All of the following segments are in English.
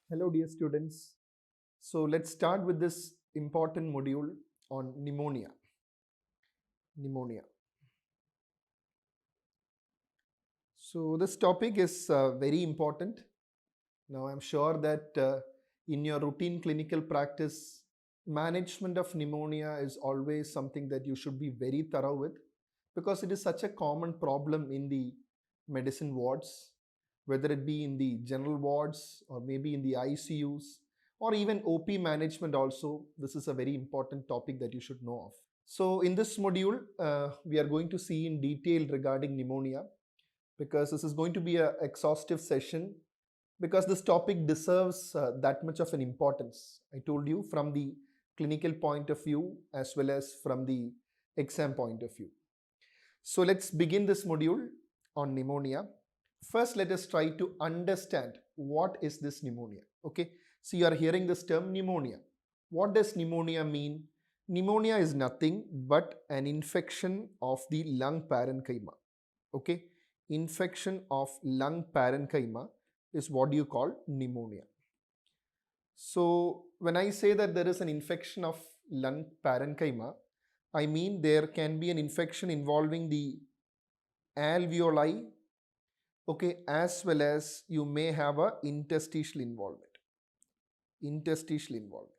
Hello, dear students. So let's start with this important module on pneumonia. Pneumonia. So this topic is very important. Now I'm sure that in your routine clinical practice, management of pneumonia is always something that you should be very thorough with because it is such a common problem in the medicine wards, whether it be in the general wards or maybe in the ICUs or even OP management also. This is a very important topic that you should know of. So in this module, we are going to see in detail regarding pneumonia because this is going to be an exhaustive session because this topic deserves that much of an importance. I told you from the clinical point of view as well as from the exam point of view. So let's begin this module on pneumonia. First, let us try to understand what is this pneumonia. Okay, so you are hearing this term pneumonia. What does pneumonia mean? Pneumonia is nothing but an infection of the lung parenchyma. Okay, infection of lung parenchyma is what you call pneumonia. So when I say that there is an infection of lung parenchyma, I mean there can be an infection involving the alveoli, okay, as well as you may have a interstitial involvement. Interstitial involvement.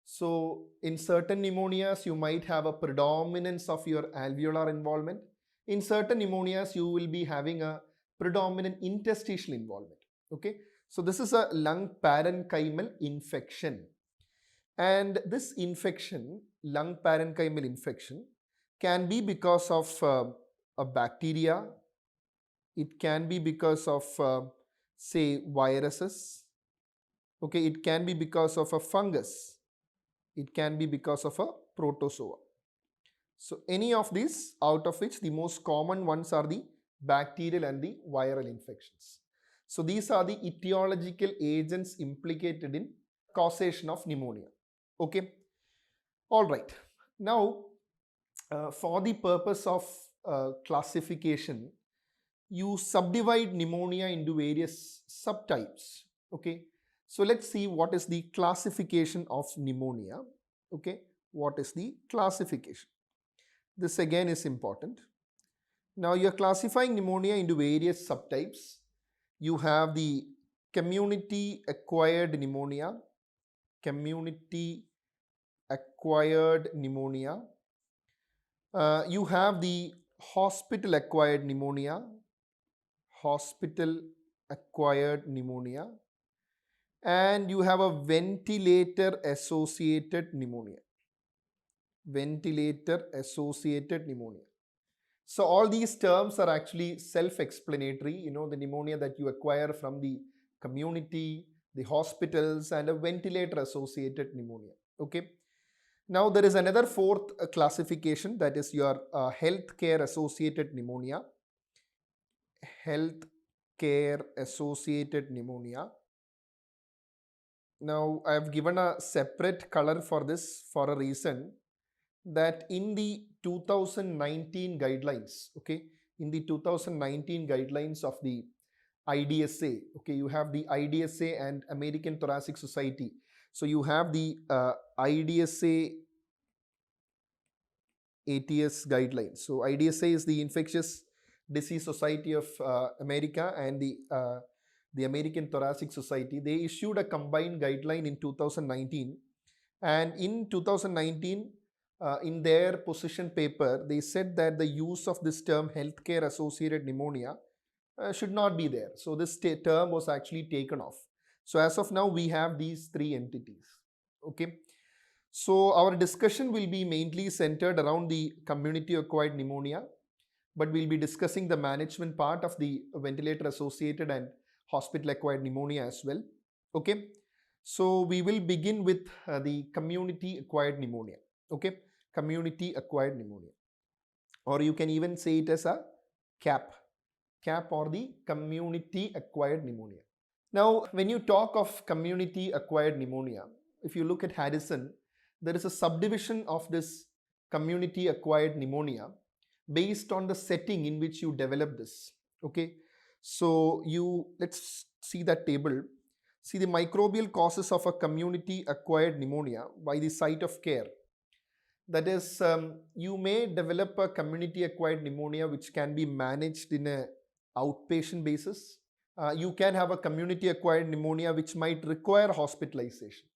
So in certain pneumonias, you might have a predominance of your alveolar involvement. In certain pneumonias, you will be having a predominant interstitial involvement. Okay, so this is a lung parenchymal infection. And this infection, lung parenchymal infection, can be because of a bacteria. It can be because of, say, viruses. Okay, it can be because of a fungus. It can be because of a protozoa. So any of these, out of which the most common ones are the bacterial and the viral infections. So these are the etiological agents implicated in causation of pneumonia. Okay, all right. Now, for the purpose of classification, you subdivide pneumonia into various subtypes. Okay, so let's see what is the classification of pneumonia. Okay, what is the classification? This again is important. Now you're classifying pneumonia into various subtypes. You have the community acquired pneumonia, community acquired pneumonia. You have the hospital acquired pneumonia, hospital acquired pneumonia, and you have a ventilator associated pneumonia, ventilator associated pneumonia. So all these terms are actually self-explanatory. You know, the pneumonia that you acquire from the community, the hospitals, and a ventilator associated pneumonia. Okay. Now there is another fourth classification, that is your healthcare associated pneumonia. Health care associated pneumonia. Now I have given a separate color for this for a reason, that in the 2019 guidelines, okay, in the 2019 guidelines of the IDSA, okay, you have the IDSA and American Thoracic Society. So you have the IDSA ATS guidelines. So IDSA is the Infectious Disease Society of America, and the American Thoracic Society. They issued a combined guideline in 2019, and in 2019, in their position paper, they said that the use of this term healthcare associated pneumonia should not be there. So this term was actually taken off. So as of now, we have these three entities. Okay. So our discussion will be mainly centered around the community acquired pneumonia, but we'll be discussing the management part of the ventilator associated and hospital acquired pneumonia as well. Okay. So we will begin with the community acquired pneumonia. Okay, community acquired pneumonia, or you can even say it as a CAP or the community acquired pneumonia. Now when you talk of community acquired pneumonia, if you look at Harrison, there is a subdivision of this community acquired pneumonia based on the setting in which you develop this. Okay, so let's see that table. See, the microbial causes of a community acquired pneumonia by the site of care. That is, you may develop a community acquired pneumonia which can be managed in a outpatient basis. You can have a community acquired pneumonia which might require hospitalization.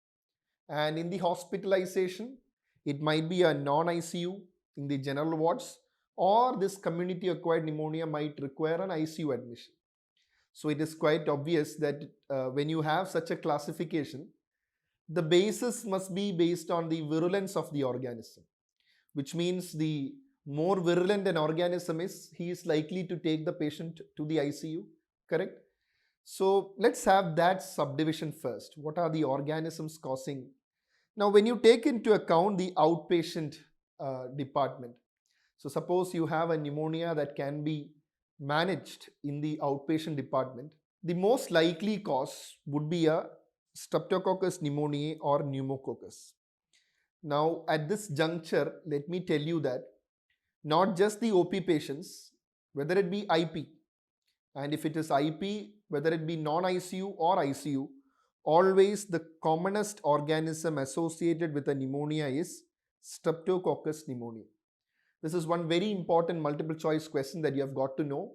And in the hospitalization, it might be a non-ICU in the general wards, or this community acquired pneumonia might require an ICU admission. So it is quite obvious that when you have such a classification, the basis must be based on the virulence of the organism, which means the more virulent an organism is, he is likely to take the patient to the ICU, correct? So let's have that subdivision first. What are the organisms causing? Now, when you take into account the outpatient department, so suppose you have a pneumonia that can be managed in the outpatient department, the most likely cause would be a Streptococcus pneumoniae or pneumococcus. Now, at this juncture, let me tell you that not just the OP patients, whether it be IP, and if it is IP, whether it be non-ICU or ICU, always the commonest organism associated with a pneumonia is Streptococcus pneumoniae. This is one very important multiple choice question that you have got to know,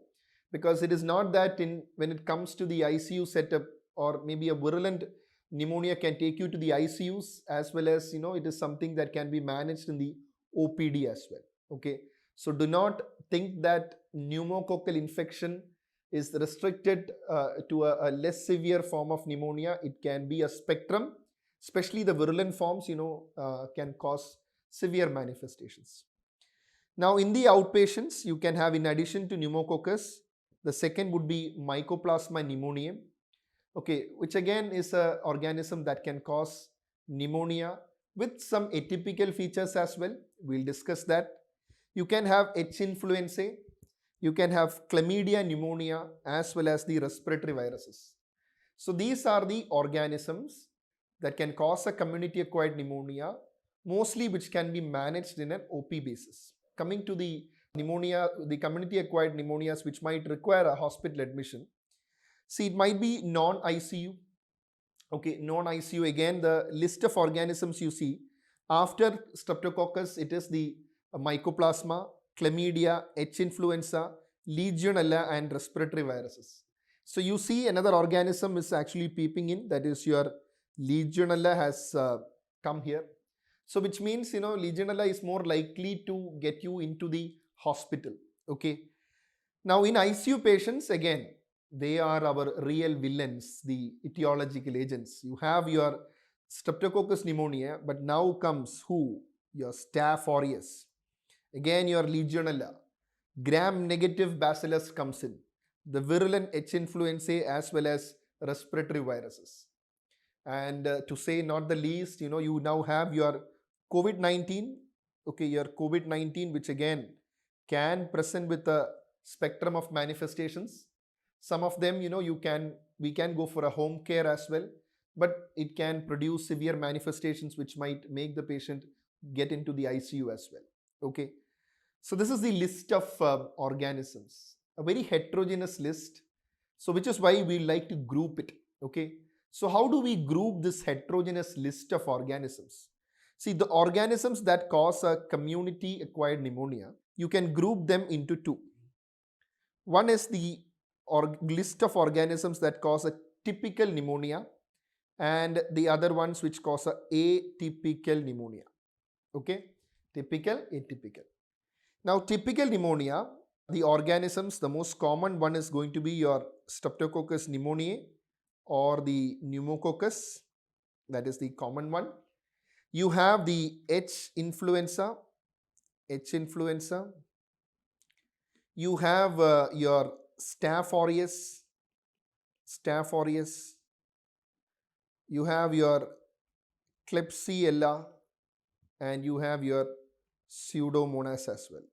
because it is not that when it comes to the ICU setup, or maybe a virulent pneumonia can take you to the ICUs, as well as it is something that can be managed in the OPD as well. Okay, so do not think that pneumococcal infection is restricted to a less severe form of pneumonia. It can be a spectrum, especially the virulent forms can cause severe manifestations. Now, in the outpatients, you can have, in addition to pneumococcus, the second would be Mycoplasma pneumoniae, okay, which again is an organism that can cause pneumonia with some atypical features as well. We'll discuss that. You can have H. influenzae, you can have chlamydia pneumonia, as well as the respiratory viruses. So these are the organisms that can cause a community acquired pneumonia, mostly which can be managed in an OP basis. Coming to the pneumonia, the community acquired pneumonias which might require a hospital admission. See, it might be non-ICU. Okay, non-ICU, again, the list of organisms you see, after Streptococcus, it is the Mycoplasma, Chlamydia, H. influenza, Legionella, and respiratory viruses. So you see another organism is actually peeping in, that is your Legionella has come here. So which means, Legionella is more likely to get you into the hospital. Okay. Now in ICU patients, again, they are our real villains, the etiological agents. You have your Streptococcus pneumonia, but now comes who? Your Staph aureus. Again, your Legionella. Gram-negative bacillus comes in. The virulent H. influenzae as well as respiratory viruses. And to say not the least, you now have your COVID-19. Okay, your COVID-19, which again can present with a spectrum of manifestations. Some of them, we can go for a home care as well, but it can produce severe manifestations which might make the patient get into the ICU as well. Okay, so this is the list of organisms, a very heterogeneous list. So which is why we like to group it. Okay, so how do we group this heterogeneous list of organisms? See, the organisms that cause a community acquired pneumonia, you can group them into two. One is the list of organisms that cause a typical pneumonia, and the other ones which cause a atypical pneumonia. Okay, typical, atypical. Now, typical pneumonia, the organisms, the most common one is going to be your Streptococcus pneumoniae or the pneumococcus, that is the common one. You have the H. influenza. You have your Staph aureus. You have your Klebsiella, and you have your Pseudomonas as well.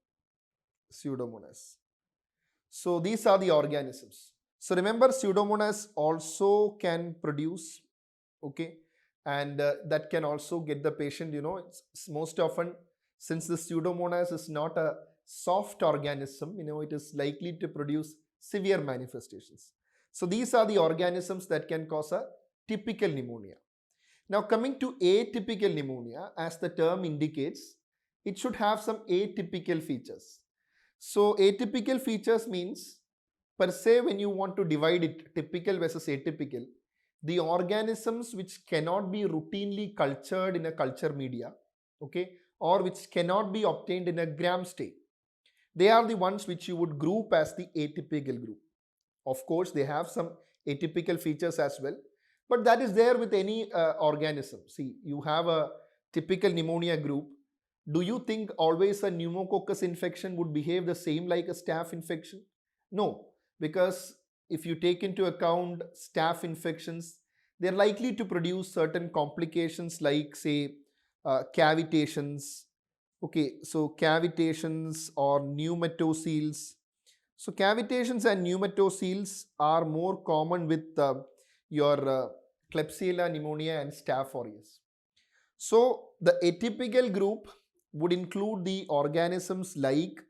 So these are the organisms. So remember, Pseudomonas also can produce, okay, and that can also get the patient, it's most often, since the Pseudomonas is not a soft organism, it is likely to produce severe manifestations. So these are the organisms that can cause a typical pneumonia. Now coming to atypical pneumonia, as the term indicates, it should have some atypical features. So atypical features means, per se, when you want to divide it typical versus atypical, the organisms which cannot be routinely cultured in a culture media, okay, or which cannot be obtained in a gram state, they are the ones which you would group as the atypical group. Of course, they have some atypical features as well, but that is there with any organism. See, you have a typical pneumonia group. Do you think always a pneumococcus infection would behave the same like a staph infection? No, because if you take into account staph infections, they're likely to produce certain complications like, say, cavitations. Okay, so cavitations or pneumatoceles. So cavitations and pneumatoceles are more common with your Klebsiella pneumonia and Staph aureus. So the atypical group would include the organisms like,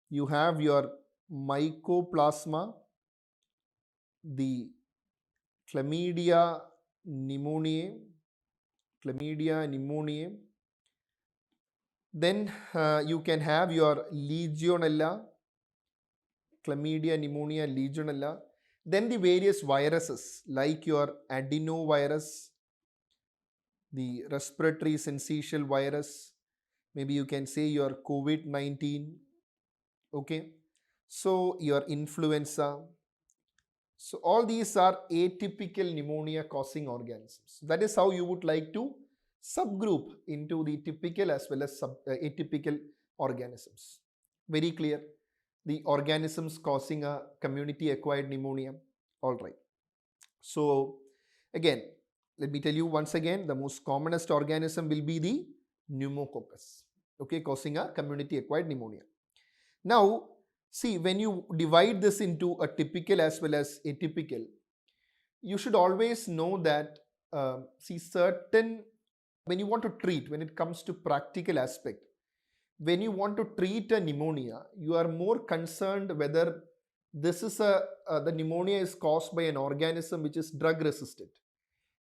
you have your Mycoplasma, the Chlamydia pneumoniae, then you can have your Legionella, Chlamydia pneumonia, Legionella. Then the various viruses like your adenovirus, the respiratory syncytial virus, maybe you can say your COVID-19, okay. So your influenza. So all these are atypical pneumonia causing organisms. That is how you would like to subgroup into the typical as well as atypical organisms. Very clear. The organisms causing a community acquired pneumonia. All right. So again, let me tell you once again, the most commonest organism will be the pneumococcus, okay, causing a community acquired pneumonia. Now, see, when you divide this into a typical as well as atypical, you should always know that, see, certain, when you want to treat, when it comes to practical aspect, when you want to treat a pneumonia, you are more concerned whether this is the pneumonia is caused by an organism which is drug resistant.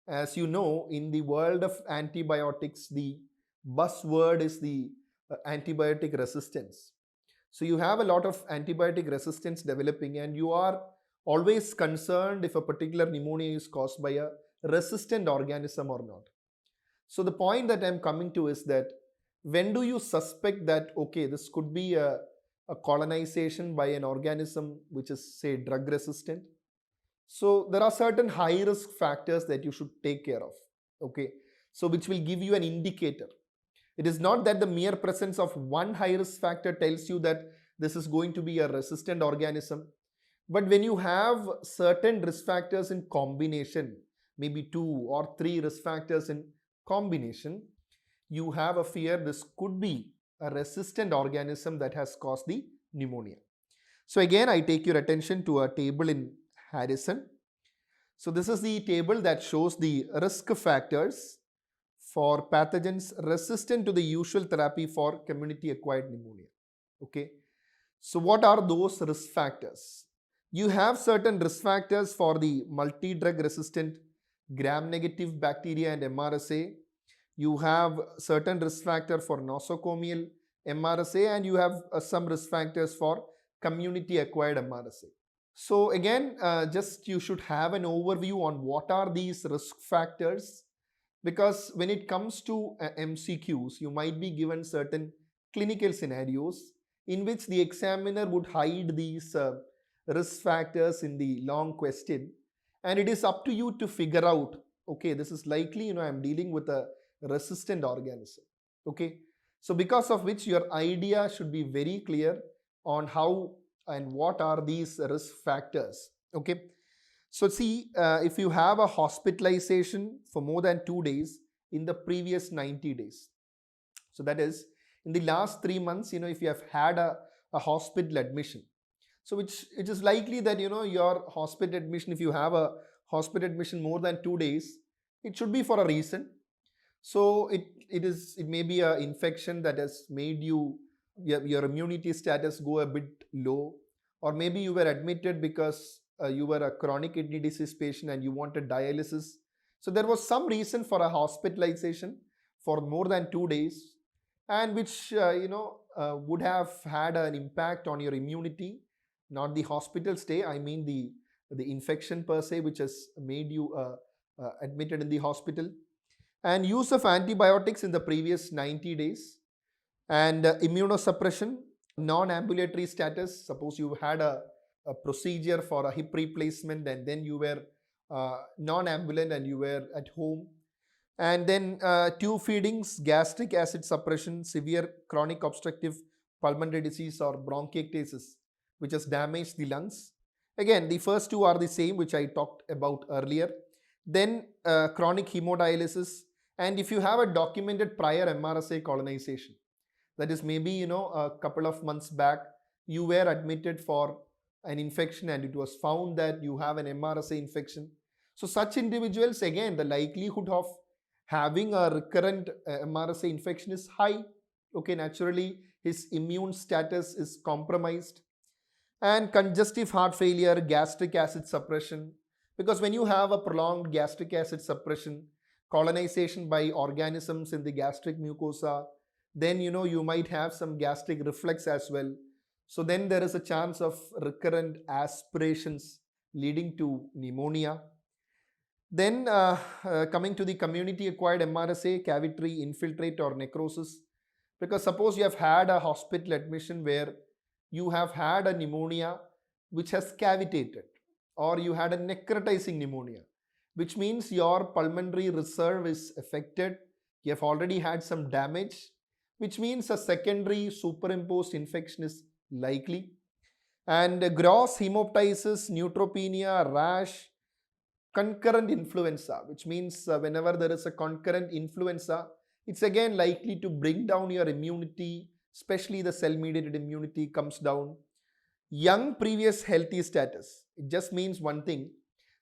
As you know, in the world of antibiotics, the buzzword is the antibiotic resistance. So you have a lot of antibiotic resistance developing, and you are always concerned if a particular pneumonia is caused by a resistant organism or not. So the point that I'm coming to is that, when do you suspect that, okay, this could be a colonization by an organism which is, say, drug resistant? So there are certain high risk factors that you should take care of, okay, so which will give you an indicator. It is not that the mere presence of one high risk factor tells you that this is going to be a resistant organism, but when you have certain risk factors in combination, maybe 2 or 3 risk factors in combination, you have a fear this could be a resistant organism that has caused the pneumonia. So again, I take your attention to a table in Harrison. So this is the table that shows the risk factors for pathogens resistant to the usual therapy for community acquired pneumonia. Okay. So what are those risk factors? You have certain risk factors for the multi-drug resistant gram-negative bacteria and MRSA. You have certain risk factor for nosocomial MRSA, and you have some risk factors for community acquired MRSA. So again, just you should have an overview on what are these risk factors, because when it comes to MCQs, you might be given certain clinical scenarios in which the examiner would hide these risk factors in the long question, and it is up to you to figure out, okay, this is likely, I'm dealing with a resistant organism, okay. So because of which your idea should be very clear on how and what are these risk factors, okay. So see, if you have a hospitalization for more than 2 days in the previous 90 days, so that is in the last 3 months, if you have had a hospital admission, so which it is likely that your hospital admission, if you have a hospital admission more than 2 days, it should be for a reason. So it may be an infection that has made your immunity status go a bit low, or maybe you were admitted because you were a chronic kidney disease patient and you wanted dialysis, So there was some reason for a hospitalization for more than 2 days, and which would have had an impact on your immunity, not the hospital stay. I mean the infection per se, which has made you admitted in the hospital, and use of antibiotics in the previous 90 days, and immunosuppression, non-ambulatory status. Suppose you had a procedure for a hip replacement and then you were non-ambulant and you were at home, and then tube feedings, gastric acid suppression, severe chronic obstructive pulmonary disease or bronchiectasis, which has damaged the lungs. Again, the first two are the same, which I talked about earlier. Then chronic hemodialysis, and if you have a documented prior MRSA colonization, that is maybe a couple of months back you were admitted for an infection and it was found that you have an MRSA infection. So such individuals, again, the likelihood of having a recurrent MRSA infection is high. Okay, naturally his immune status is compromised. And congestive heart failure, gastric acid suppression, because when you have a prolonged gastric acid suppression, colonization by organisms in the gastric mucosa, then you might have some gastric reflux as well. So then there is a chance of recurrent aspirations leading to pneumonia. Then coming to the community acquired MRSA, cavitary infiltrate or necrosis, because suppose you have had a hospital admission where you have had a pneumonia which has cavitated, or you had a necrotizing pneumonia, which means your pulmonary reserve is affected, you have already had some damage, which means a secondary superimposed infection is likely. And gross hemoptysis, neutropenia, rash, concurrent influenza, which means whenever there is a concurrent influenza, it's again likely to bring down your immunity, especially the cell mediated immunity comes down. Young previous healthy status, it just means one thing.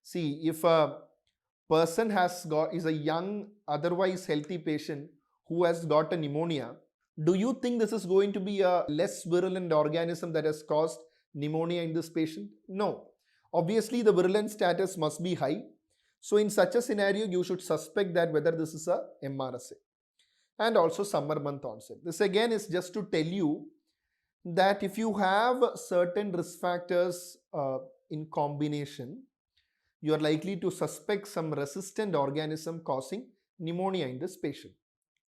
See, if a person is a young otherwise healthy patient who has got a pneumonia, do you think this is going to be a less virulent organism that has caused pneumonia in this patient? No. Obviously, the virulence status must be high. So in such a scenario, you should suspect that whether this is a MRSA. And also summer month onset. This again is just to tell you that if you have certain risk factors in combination, you are likely to suspect some resistant organism causing pneumonia in this patient.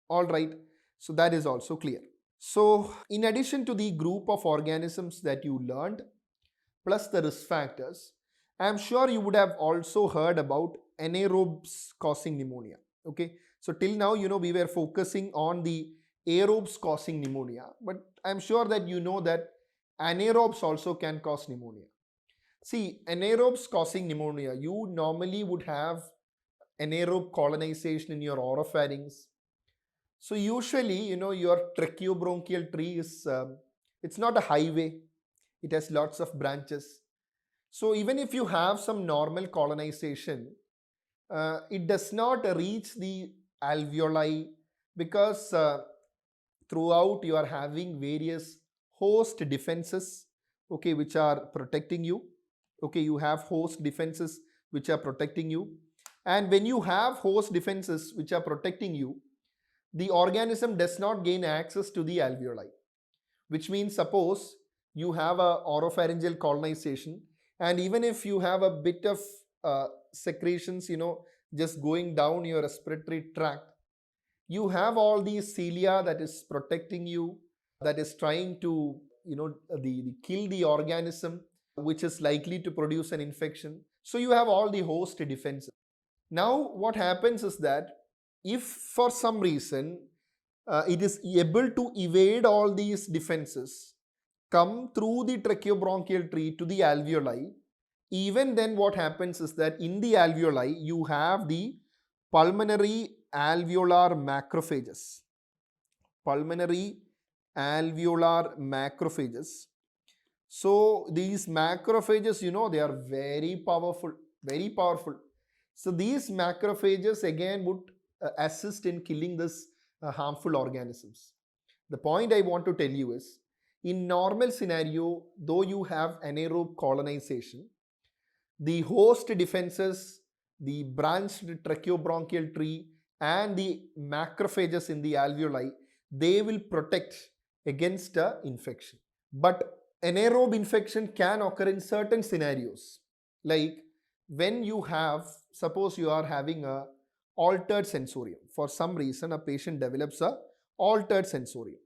All right. So that is also clear. So in addition to the group of organisms that you learned, plus the risk factors, I am sure you would have also heard about anaerobes causing pneumonia. Okay. So till now, we were focusing on the aerobes causing pneumonia, but I am sure that you know that anaerobes also can cause pneumonia. See, anaerobes causing pneumonia, you normally would have anaerobe colonization in your oropharynx. So usually, your tracheobronchial tree is, it's not a highway. It has lots of branches. So even if you have some normal colonization, it does not reach the alveoli, because throughout you are having various host defenses, okay, which are protecting you. Okay, you have host defenses which are protecting you. And when you have host defenses which are protecting you, the organism does not gain access to the alveoli, which means suppose you have a oropharyngeal colonization, and even if you have a bit of secretions, just going down your respiratory tract, you have all these cilia that is protecting you, that is trying to, kill the organism, which is likely to produce an infection. So you have all the host defenses. Now what happens is that if for some reason it is able to evade all these defenses, come through the tracheobronchial tree to the alveoli, even then what happens is that in the alveoli you have the pulmonary alveolar macrophages. Pulmonary alveolar macrophages. So these macrophages, they are very powerful, very powerful. So these macrophages again would assist in killing this harmful organisms. The point I want to tell you is, in normal scenario, though you have anaerobe colonization, the host defenses the branched tracheobronchial tree, and the macrophages in the alveoli, they will protect against infection. But anaerobe infection can occur in certain scenarios, like when you have, suppose you are having a altered sensorium. For some reason, a patient develops a altered sensorium.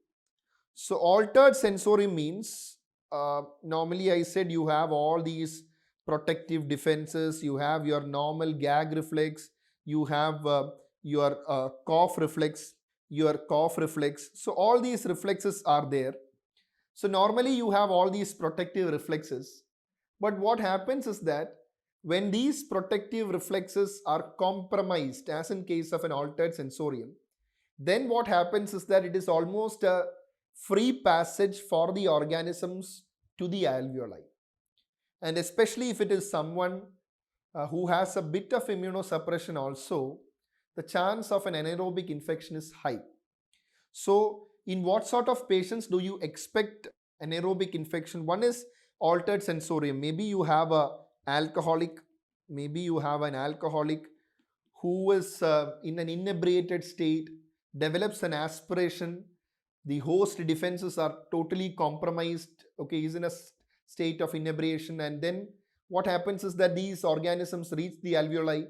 So altered sensorium means, normally I said you have all these protective defenses, you have your normal gag reflex, you have your cough reflex. So all these reflexes are there. So normally you have all these protective reflexes. But what happens is that when these protective reflexes are compromised, as in case of an altered sensorium, then what happens is that it is almost a free passage for the organisms to the alveoli. And especially if it is someone who has a bit of immunosuppression also, the chance of an anaerobic infection is high. So in what sort of patients do you expect anaerobic infection? One is altered sensorium. Maybe you have an alcoholic who is in an inebriated state, develops an aspiration, the host defenses are totally compromised, okay, is in a state of inebriation, and then what happens is that these organisms reach the alveoli.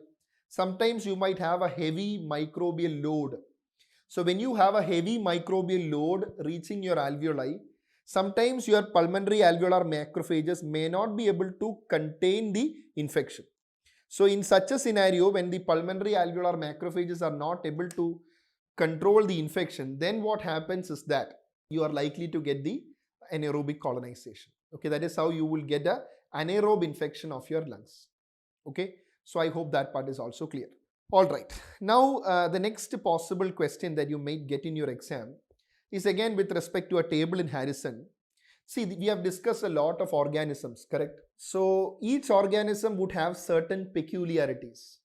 Sometimes you might have a heavy microbial load. So when you have a heavy microbial load reaching your alveoli, sometimes your pulmonary alveolar macrophages may not be able to contain the infection. So in such a scenario, when the pulmonary alveolar macrophages are not able to control the infection, then what happens is that you are likely to get the anaerobic colonization. Okay, that is how you will get a anaerobe infection of your lungs. Okay, so I hope that part is also clear. All right, now the next possible question that you might get in your exam is again with respect to a table in Harrison. See, we have discussed a lot of organisms, correct? So each organism would have certain peculiarities.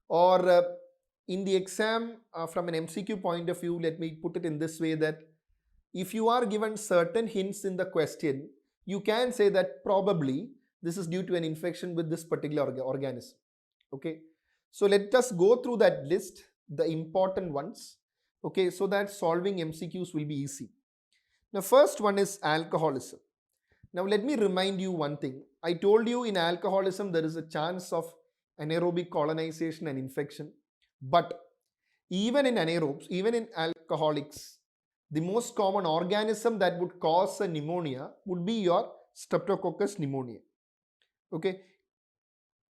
Or in the exam, from an MCQ point of view, let me put it in this way, that if you are given certain hints in the question, you can say that probably this is due to an infection with this particular organism. Okay, so let us go through that list, the important ones, okay, so that solving MCQs will be easy. Now, first one is alcoholism. Now, let me remind you one thing. I told you in alcoholism there is a chance of anaerobic colonization and infection. But even in anaerobes, even in alcoholics, the most common organism that would cause a pneumonia would be your Streptococcus pneumoniae. Okay.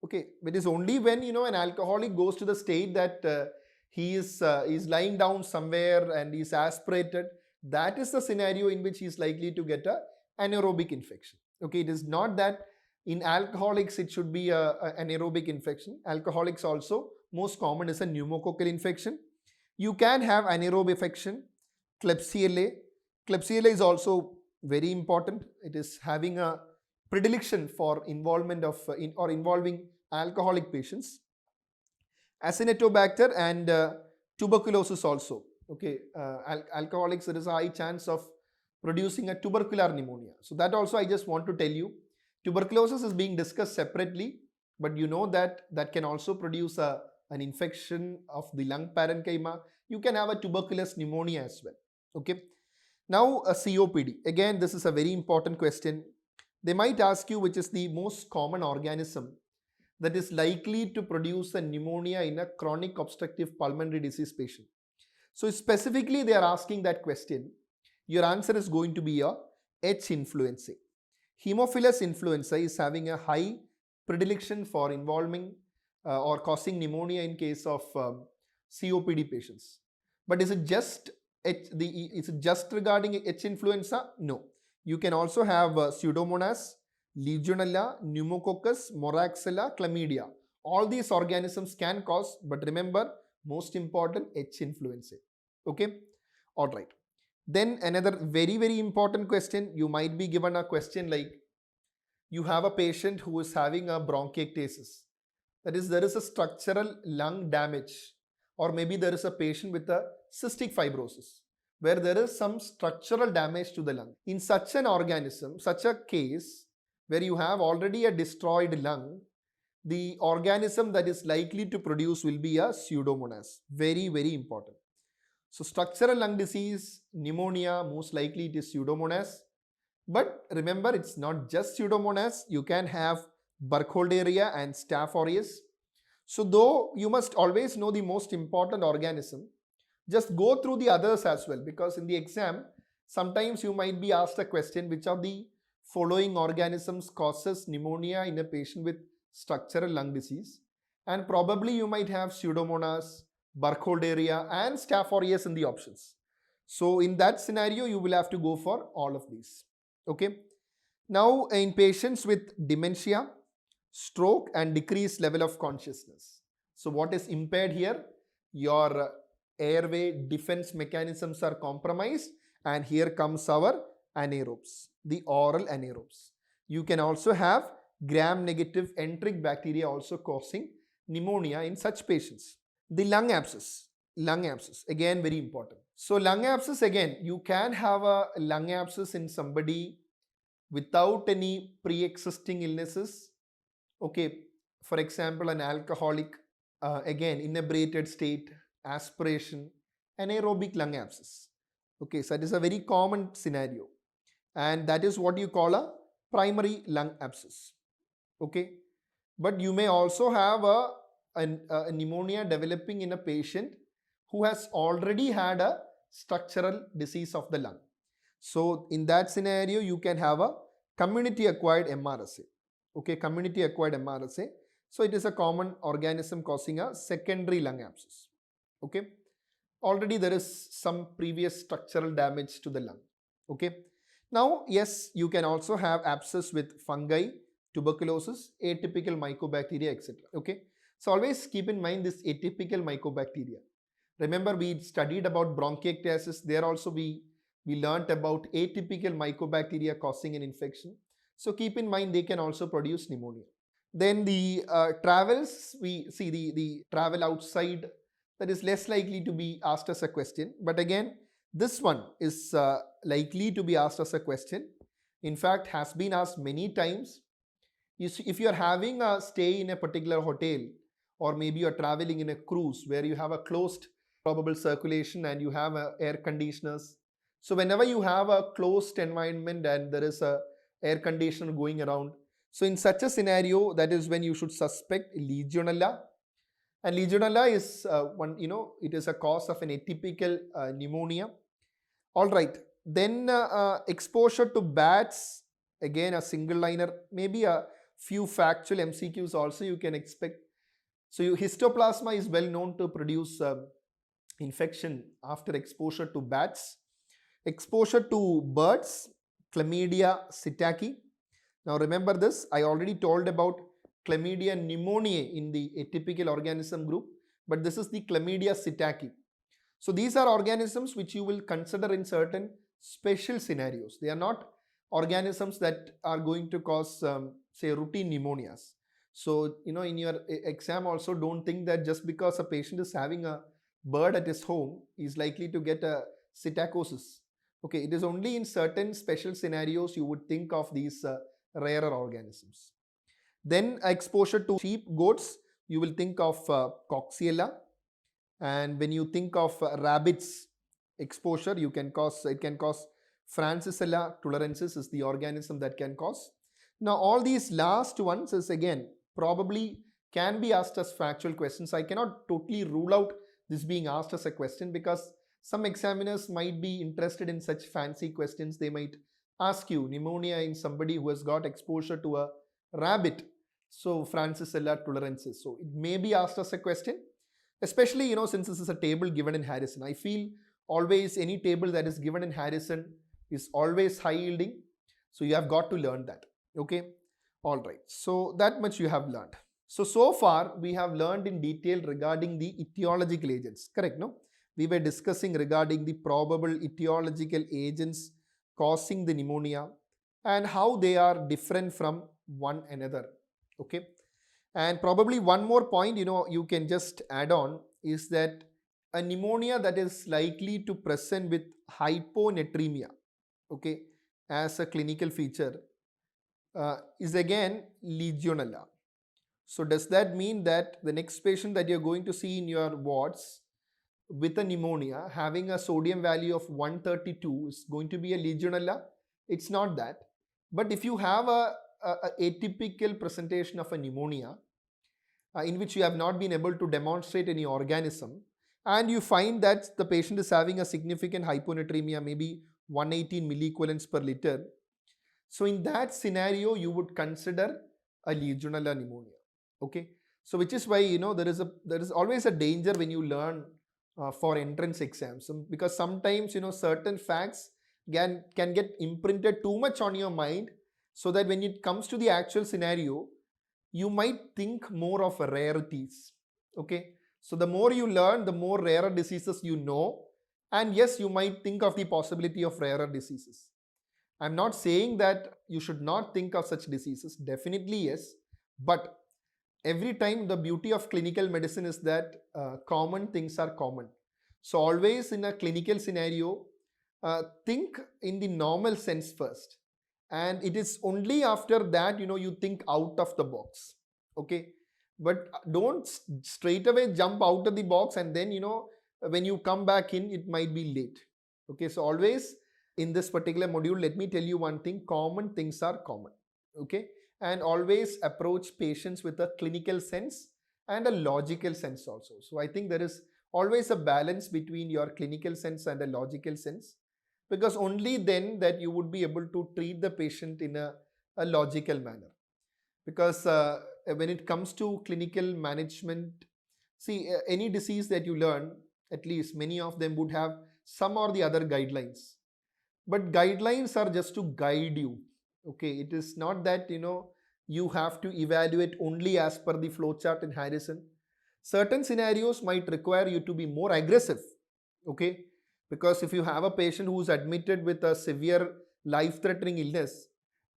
Okay, it is only when an alcoholic goes to the state that he is lying down somewhere and is aspirated. That is the scenario in which he is likely to get a anaerobic infection. Okay, it is not that in alcoholics it should be a anaerobic infection. Alcoholics also, most common is a pneumococcal infection. You can have anaerobe infection, Klebsiella. Klebsiella is also very important. It is having a predilection for involvement of or involving alcoholic patients. Acinetobacter and tuberculosis also. Okay, alcoholics, there is a high chance of producing a tubercular pneumonia. So that also I just want to tell you. Tuberculosis is being discussed separately, but you know that that can also produce an infection of the lung parenchyma. You can have a tuberculous pneumonia as well. Okay. Now a COPD. Again, this is a very important question. They might ask you which is the most common organism that is likely to produce a pneumonia in a chronic obstructive pulmonary disease patient. So specifically they are asking that question. Your answer is going to be a H. influenzae. Haemophilus influenzae is having a high predilection for involving or causing pneumonia in case of COPD patients. But is it just regarding H. influenza? No. You can also have Pseudomonas, Legionella, Pneumococcus, Moraxella, Chlamydia. All these organisms can cause, but remember, most important, H. influenzae. Okay? All right. Then another very, very important question. You might be given a question like, you have a patient who is having a bronchiectasis. That is, there is a structural lung damage, or maybe there is a patient with a cystic fibrosis where there is some structural damage to the lung. In such an organism, such a case where you have already a destroyed lung, the organism that is likely to produce will be a pseudomonas. Very, very important. So structural lung disease, pneumonia, most likely it is pseudomonas. But remember, it's not just pseudomonas. You can have Burkholderia and Staph aureus. So though you must always know the most important organism, just go through the others as well, because in the exam, sometimes you might be asked a question, which of the following organisms causes pneumonia in a patient with structural lung disease? And probably you might have Pseudomonas, Burkholderia and Staph aureus in the options. So in that scenario, you will have to go for all of these. Okay. Now in patients with dementia, stroke and decreased level of consciousness. So what is impaired here? Your airway defense mechanisms are compromised, and here comes our anaerobes, the oral anaerobes. You can also have gram-negative enteric bacteria also causing pneumonia in such patients. The lung abscess, again very important. So lung abscess, again, you can have a lung abscess in somebody without any pre-existing illnesses. Okay, for example, an alcoholic, again, inebriated state, aspiration, anaerobic lung abscess. Okay, so that is a very common scenario. And that is what you call a primary lung abscess. Okay, but you may also have a pneumonia developing in a patient who has already had a structural disease of the lung. So in that scenario, you can have a community acquired MRSA. Okay, community acquired MRSA. So it is a common organism causing a secondary lung abscess. Okay, already there is some previous structural damage to the lung. Okay, now yes, you can also have abscess with fungi, tuberculosis, atypical mycobacteria, etc. Okay, so always keep in mind this atypical mycobacteria. Remember, we studied about bronchiectasis. There also we learnt about atypical mycobacteria causing an infection. So keep in mind they can also produce pneumonia. Then the travels, we see the travel outside, that is less likely to be asked as a question. But again, this one is likely to be asked as a question. In fact, has been asked many times. If you are having a stay in a particular hotel, or maybe you are traveling in a cruise where you have a closed probable circulation and you have air conditioners. So whenever you have a closed environment and there is a air conditioner going around, so in such a scenario, that is when you should suspect Legionella. And Legionella is it is a cause of an atypical pneumonia. All right. Then exposure to bats, again a single liner, maybe a few factual MCQs also you can expect. So histoplasma is well known to produce infection after exposure to bats. Exposure to birds, Chlamydia psittaci. Now remember this, I already told about Chlamydia pneumoniae in the atypical organism group, but this is the Chlamydia psittaci. So these are organisms which you will consider in certain special scenarios. They are not organisms that are going to cause say routine pneumonias. So in your exam also, don't think that just because a patient is having a bird at his home, he is likely to get a psittacosis. Okay, it is only in certain special scenarios you would think of these rarer organisms. Then exposure to sheep, goats, you will think of Coxiella. And when you think of rabbits exposure, it can cause Francisella tularensis is the organism that can cause. Now all these last ones is again probably can be asked as factual questions. I cannot totally rule out this being asked as a question, because some examiners might be interested in such fancy questions. They might ask you pneumonia in somebody who has got exposure to a rabbit, so Francisella tularensis. So it may be asked as a question, especially since this is a table given in Harrison. I feel always any table that is given in Harrison is always high yielding, so you have got to learn that. Okay, all right, so that much you have learned. So far we have learned in detail regarding the etiological agents, correct? No, we were discussing regarding the probable etiological agents causing the pneumonia and how they are different from one another. Okay, and probably one more point you can just add on is that a pneumonia that is likely to present with hyponatremia, okay, as a clinical feature is again Legionella. So does that mean that the next patient that you're going to see in your wards with a pneumonia having a sodium value of 132 is going to be a Legionella? It's not that. But if you have a atypical presentation of a pneumonia in which you have not been able to demonstrate any organism, and you find that the patient is having a significant hyponatremia, maybe 118 milliequivalents per liter, so in that scenario, you would consider a Legionella pneumonia. Okay, so which is why there is always a danger when you learn for entrance exams, because sometimes certain facts can get imprinted too much on your mind, so that when it comes to the actual scenario, you might think more of rarities. Okay, so the more you learn, the more rarer diseases you know, and yes, you might think of the possibility of rarer diseases. I'm not saying that you should not think of such diseases. Definitely, yes. But every time, the beauty of clinical medicine is that common things are common. So, always in a clinical scenario, think in the normal sense first. And it is only after that, you think out of the box. Okay. But don't straight away jump out of the box, and then, when you come back in, it might be late. Okay. So, always in this particular module, let me tell you one thing: common things are common. Okay, and always approach patients with a clinical sense and a logical sense also. So I think there is always a balance between your clinical sense and a logical sense, because only then that you would be able to treat the patient in a logical manner. Because when it comes to clinical management, see, any disease that you learn, at least many of them would have some or the other guidelines, but guidelines are just to guide you. Okay, it is not that you have to evaluate only as per the flowchart in Harrison. Certain scenarios might require you to be more aggressive. Okay, because if you have a patient who is admitted with a severe life threatening illness,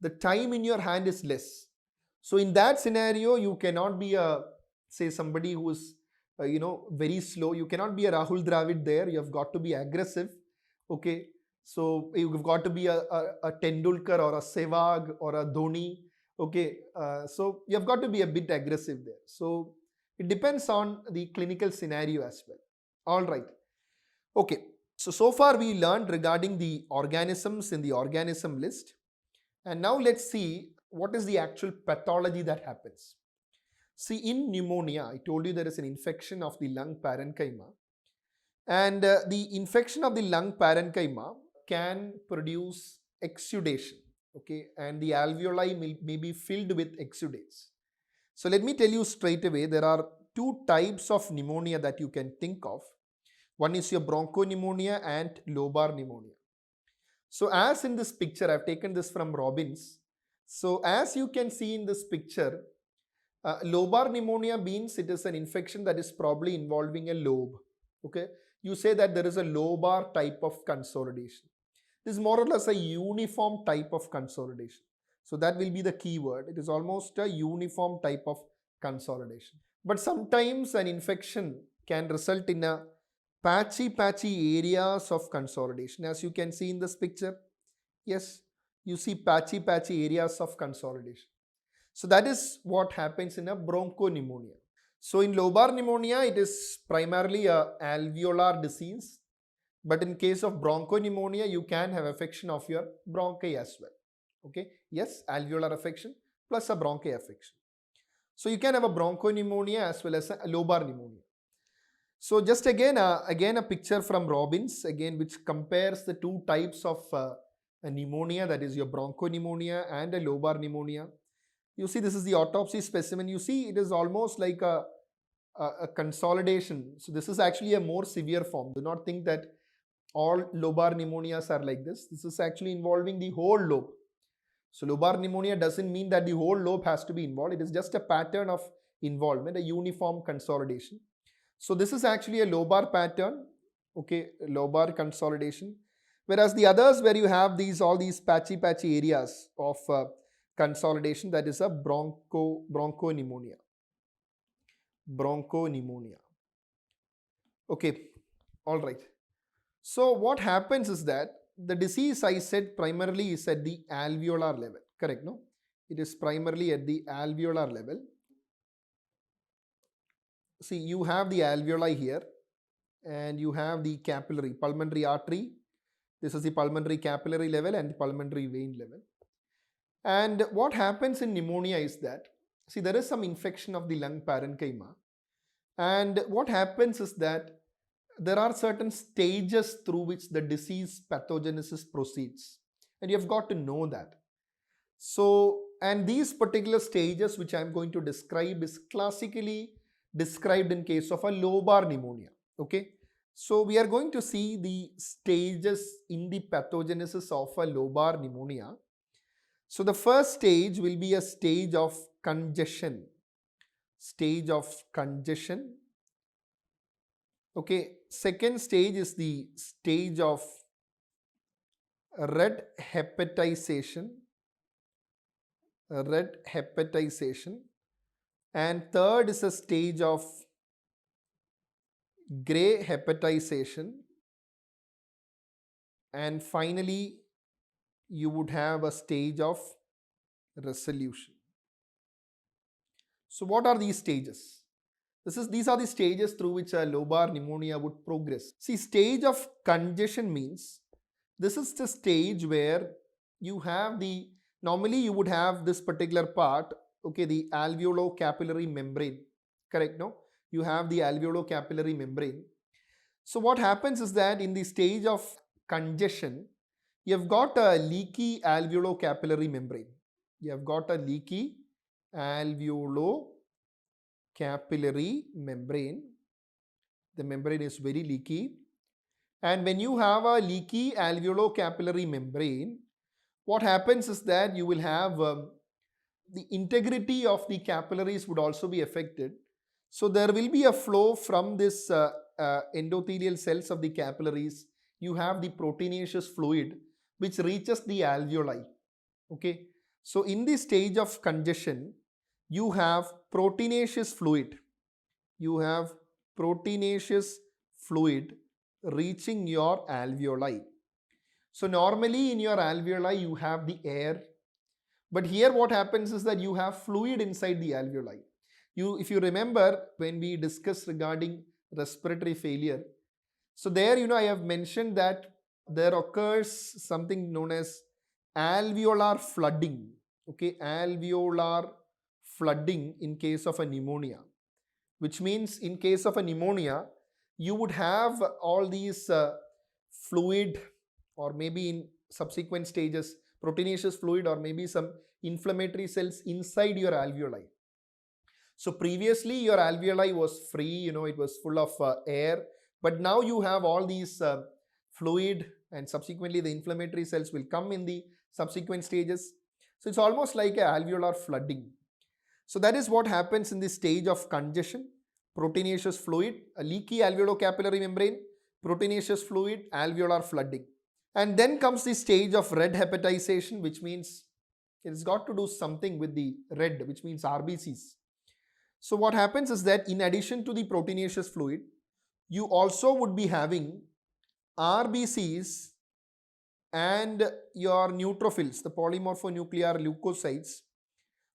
the time in your hand is less. So in that scenario, you cannot be a, say, somebody who is very slow. You cannot be a Rahul Dravid there. You have got to be aggressive. Okay, so you've got to be a Tendulkar or a Sehwag or a Dhoni. Okay, so you've got to be a bit aggressive there. So it depends on the clinical scenario as well. All right. Okay, so far we learned regarding the organisms in the organism list. And now let's see what is the actual pathology that happens. See, in pneumonia, I told you there is an infection of the lung parenchyma. And the infection of the lung parenchyma can produce exudation. Okay, and the alveoli may be filled with exudates. So let me tell you straight away, there are two types of pneumonia that you can think of. One is your bronchopneumonia and lobar pneumonia. So as in this picture, I've taken this from Robbins. So as you can see in this picture, lobar pneumonia means it is an infection that is probably involving a lobe. Okay, you say that there is a lobar type of consolidation. This is more or less a uniform type of consolidation. So that will be the key word. It is almost a uniform type of consolidation. But sometimes an infection can result in a patchy areas of consolidation. As you can see in this picture, yes, you see patchy areas of consolidation. So that is what happens in a bronchopneumonia. So in lobar pneumonia, it is primarily a alveolar disease. But in case of bronchopneumonia, you can have affection of your bronchi as well. Okay, yes, alveolar affection plus a bronchi affection. So you can have a bronchopneumonia as well as a lobar pneumonia. So just again a picture from Robbins, again, which compares the two types of a pneumonia, that is your bronchopneumonia and a lobar pneumonia. You see, this is the autopsy specimen. You see, it is almost like a consolidation. So this is actually a more severe form. Do not think that all lobar pneumonias are like this. This is actually involving the whole lobe. So lobar pneumonia doesn't mean that the whole lobe has to be involved. It is just a pattern of involvement, a uniform consolidation. So this is actually a lobar pattern, okay, lobar consolidation. Whereas the others where you have all these patchy areas of consolidation, that is a bronchopneumonia. Bronchopneumonia. Okay, all right. So what happens is that the disease, I said, primarily is at the alveolar level, correct? No, it is primarily at the alveolar level. see, you have the alveoli here, and you have the capillary, pulmonary artery. This is the pulmonary capillary level and the pulmonary vein level. And what happens in pneumonia is that, see, there is some infection of the lung parenchyma. And what happens is that there are certain stages through which the disease pathogenesis proceeds. And you have got to know that. So, and these particular stages which I am going to describe is classically described in case of a lobar pneumonia. Okay. So, we are going to see the stages in the pathogenesis of a lobar pneumonia. So, the first stage will be a stage of congestion. Stage of congestion. Okay. Second stage is the stage of red hepatization. Red hepatization. And third is a stage of gray hepatization. And finally, you would have a stage of resolution. So what are these stages? These are the stages through which a lobar pneumonia would progress. See, stage of congestion means this is the stage where you have the, normally you would have this particular part, okay, the alveolo-capillary membrane, correct, no? You have the alveolo-capillary membrane. So what happens is that in the stage of congestion, you have got a leaky alveolo-capillary membrane. You have got a leaky alveolo-capillary membrane. The membrane is very leaky. And when you have a leaky alveolo-capillary membrane, what happens is that you will have the integrity of the capillaries would also be affected. So there will be a flow from this endothelial cells of the capillaries. You have the proteinaceous fluid which reaches the alveoli. Okay. So in the stage of congestion, you have proteinaceous fluid. You have proteinaceous fluid reaching your alveoli. So normally in your alveoli you have the air, but here what happens is that you have fluid inside the alveoli. If you remember when we discussed regarding respiratory failure, so there I have mentioned that there occurs something known as alveolar flooding. Okay, alveolar flooding in case of a pneumonia, which means in case of a pneumonia you would have all these fluid, or maybe in subsequent stages proteinaceous fluid, or maybe some inflammatory cells inside your alveoli. So previously your alveoli was free, it was full of air, but now you have all these fluid, and subsequently the inflammatory cells will come in the subsequent stages. So it's almost like a alveolar flooding. So that is what happens in the stage of congestion. Proteinaceous fluid, a leaky alveolo-capillary membrane, proteinaceous fluid, alveolar flooding. And then comes the stage of red hepatization, which means it's got to do something with the red, which means RBCs. So what happens is that in addition to the proteinaceous fluid, you also would be having RBCs and your neutrophils, the polymorphonuclear leukocytes.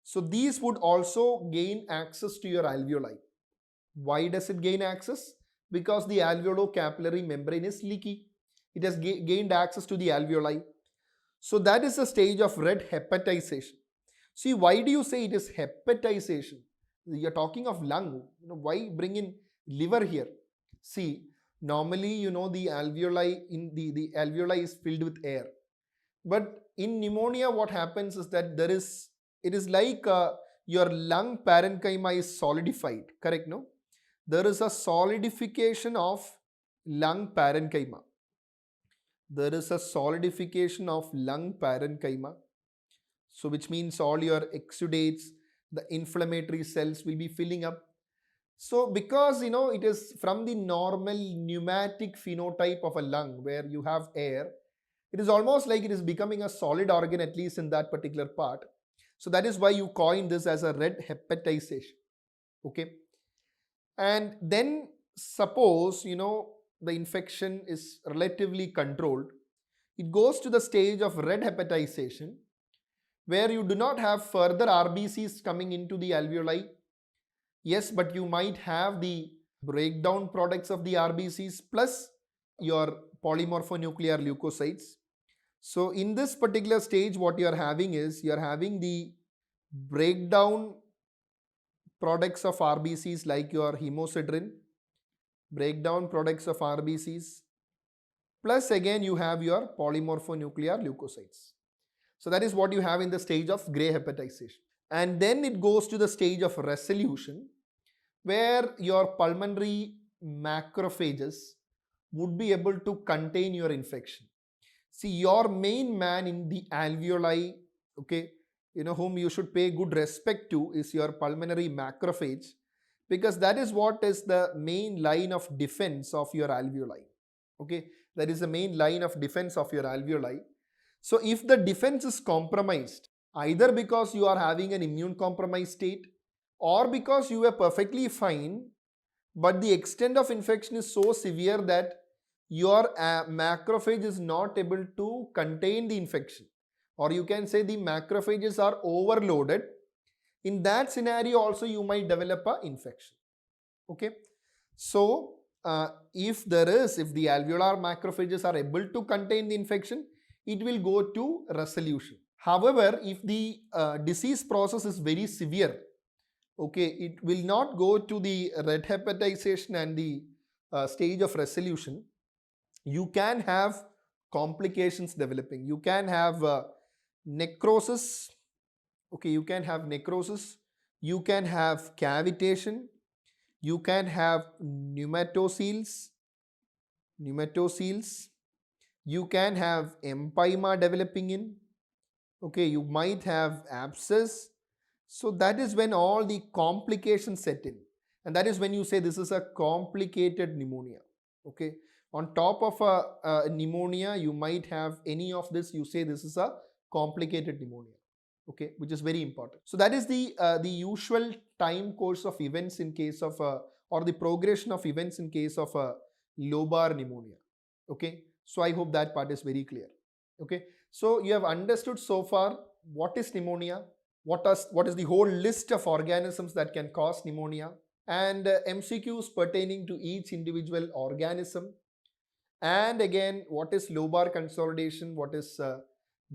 So these would also gain access to your alveoli. Why does it gain access? Because the alveolo-capillary membrane is leaky. It has gained access to the alveoli. So that is the stage of red hepatization. See, why do you say it is hepatization? You're talking of lung. Why bring in liver here? See, normally, the alveoli the alveoli is filled with air. But in pneumonia, what happens is that it is like your lung parenchyma is solidified. Correct, no? There is a solidification of lung parenchyma. There is a solidification of lung parenchyma. So which means all your exudates, the inflammatory cells will be filling up. So because it is from the normal pneumatic phenotype of a lung where you have air, it is almost like it is becoming a solid organ, at least in that particular part. So that is why you coin this as a red hepatization. Okay. And then suppose the infection is relatively controlled, it goes to the stage of red hepatization, where you do not have further RBCs coming into the alveoli, Yes, but you might have the breakdown products of the RBCs plus your polymorphonuclear leukocytes. So in this particular stage, what you are having is you are having the breakdown products of RBCs like your hemosiderin, breakdown products of RBCs, plus again you have your polymorphonuclear leukocytes. So that is what you have in the stage of gray hepatization. And then it goes to the stage of resolution, where your pulmonary macrophages would be able to contain your infection. See, your main man in the alveoli, okay, whom you should pay good respect to is your pulmonary macrophage, because that is what is the main line of defense of your alveoli. Okay, that is the main line of defense of your alveoli. So if the defense is compromised, either because you are having an immune compromised state or because you were perfectly fine, but the extent of infection is so severe that your macrophage is not able to contain the infection, or you can say the macrophages are overloaded. In that scenario also you might develop a infection. Okay, so if the alveolar macrophages are able to contain the infection, it will go to resolution. However, if the disease process is very severe, okay, it will not go to the red hepatization and the stage of resolution. You can have complications developing. You can have necrosis. Okay, you can have necrosis. You can have cavitation. You can have pneumatoceles. You can have empyema developing in. Okay, you might have abscess. So that is when all the complications set in. And that is when you say this is a complicated pneumonia. Okay. On top of a pneumonia, you might have any of this. You say this is a complicated pneumonia. Okay, which is very important. So that is the usual time course of events in case of or the progression of events in case of a lobar pneumonia. Okay. So I hope that part is very clear. Okay. So you have understood so far what is pneumonia, what is the whole list of organisms that can cause pneumonia, and MCQs pertaining to each individual organism, and again what is lobar consolidation, what is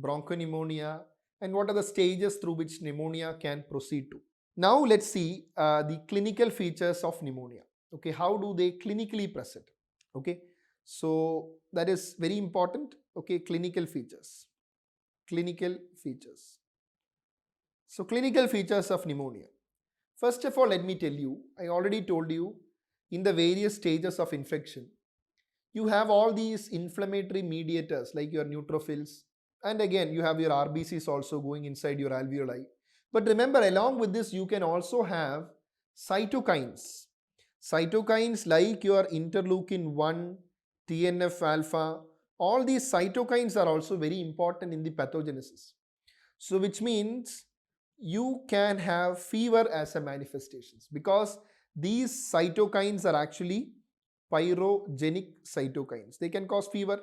bronchopneumonia, and what are the stages through which pneumonia can proceed to. Now let's see the clinical features of pneumonia. Okay, how do they clinically present? Okay, so that is very important. Okay, clinical features. So clinical features of pneumonia. First of all, let me tell you, I already told you, in the various stages of infection, you have all these inflammatory mediators like your neutrophils, and again you have your RBCs also going inside your alveoli. But remember, along with this you can also have cytokines. Cytokines like your interleukin 1, TNF alpha, all these cytokines are also very important in the pathogenesis. So which means you can have fever as a manifestations, because these cytokines are actually pyrogenic cytokines. They can cause fever.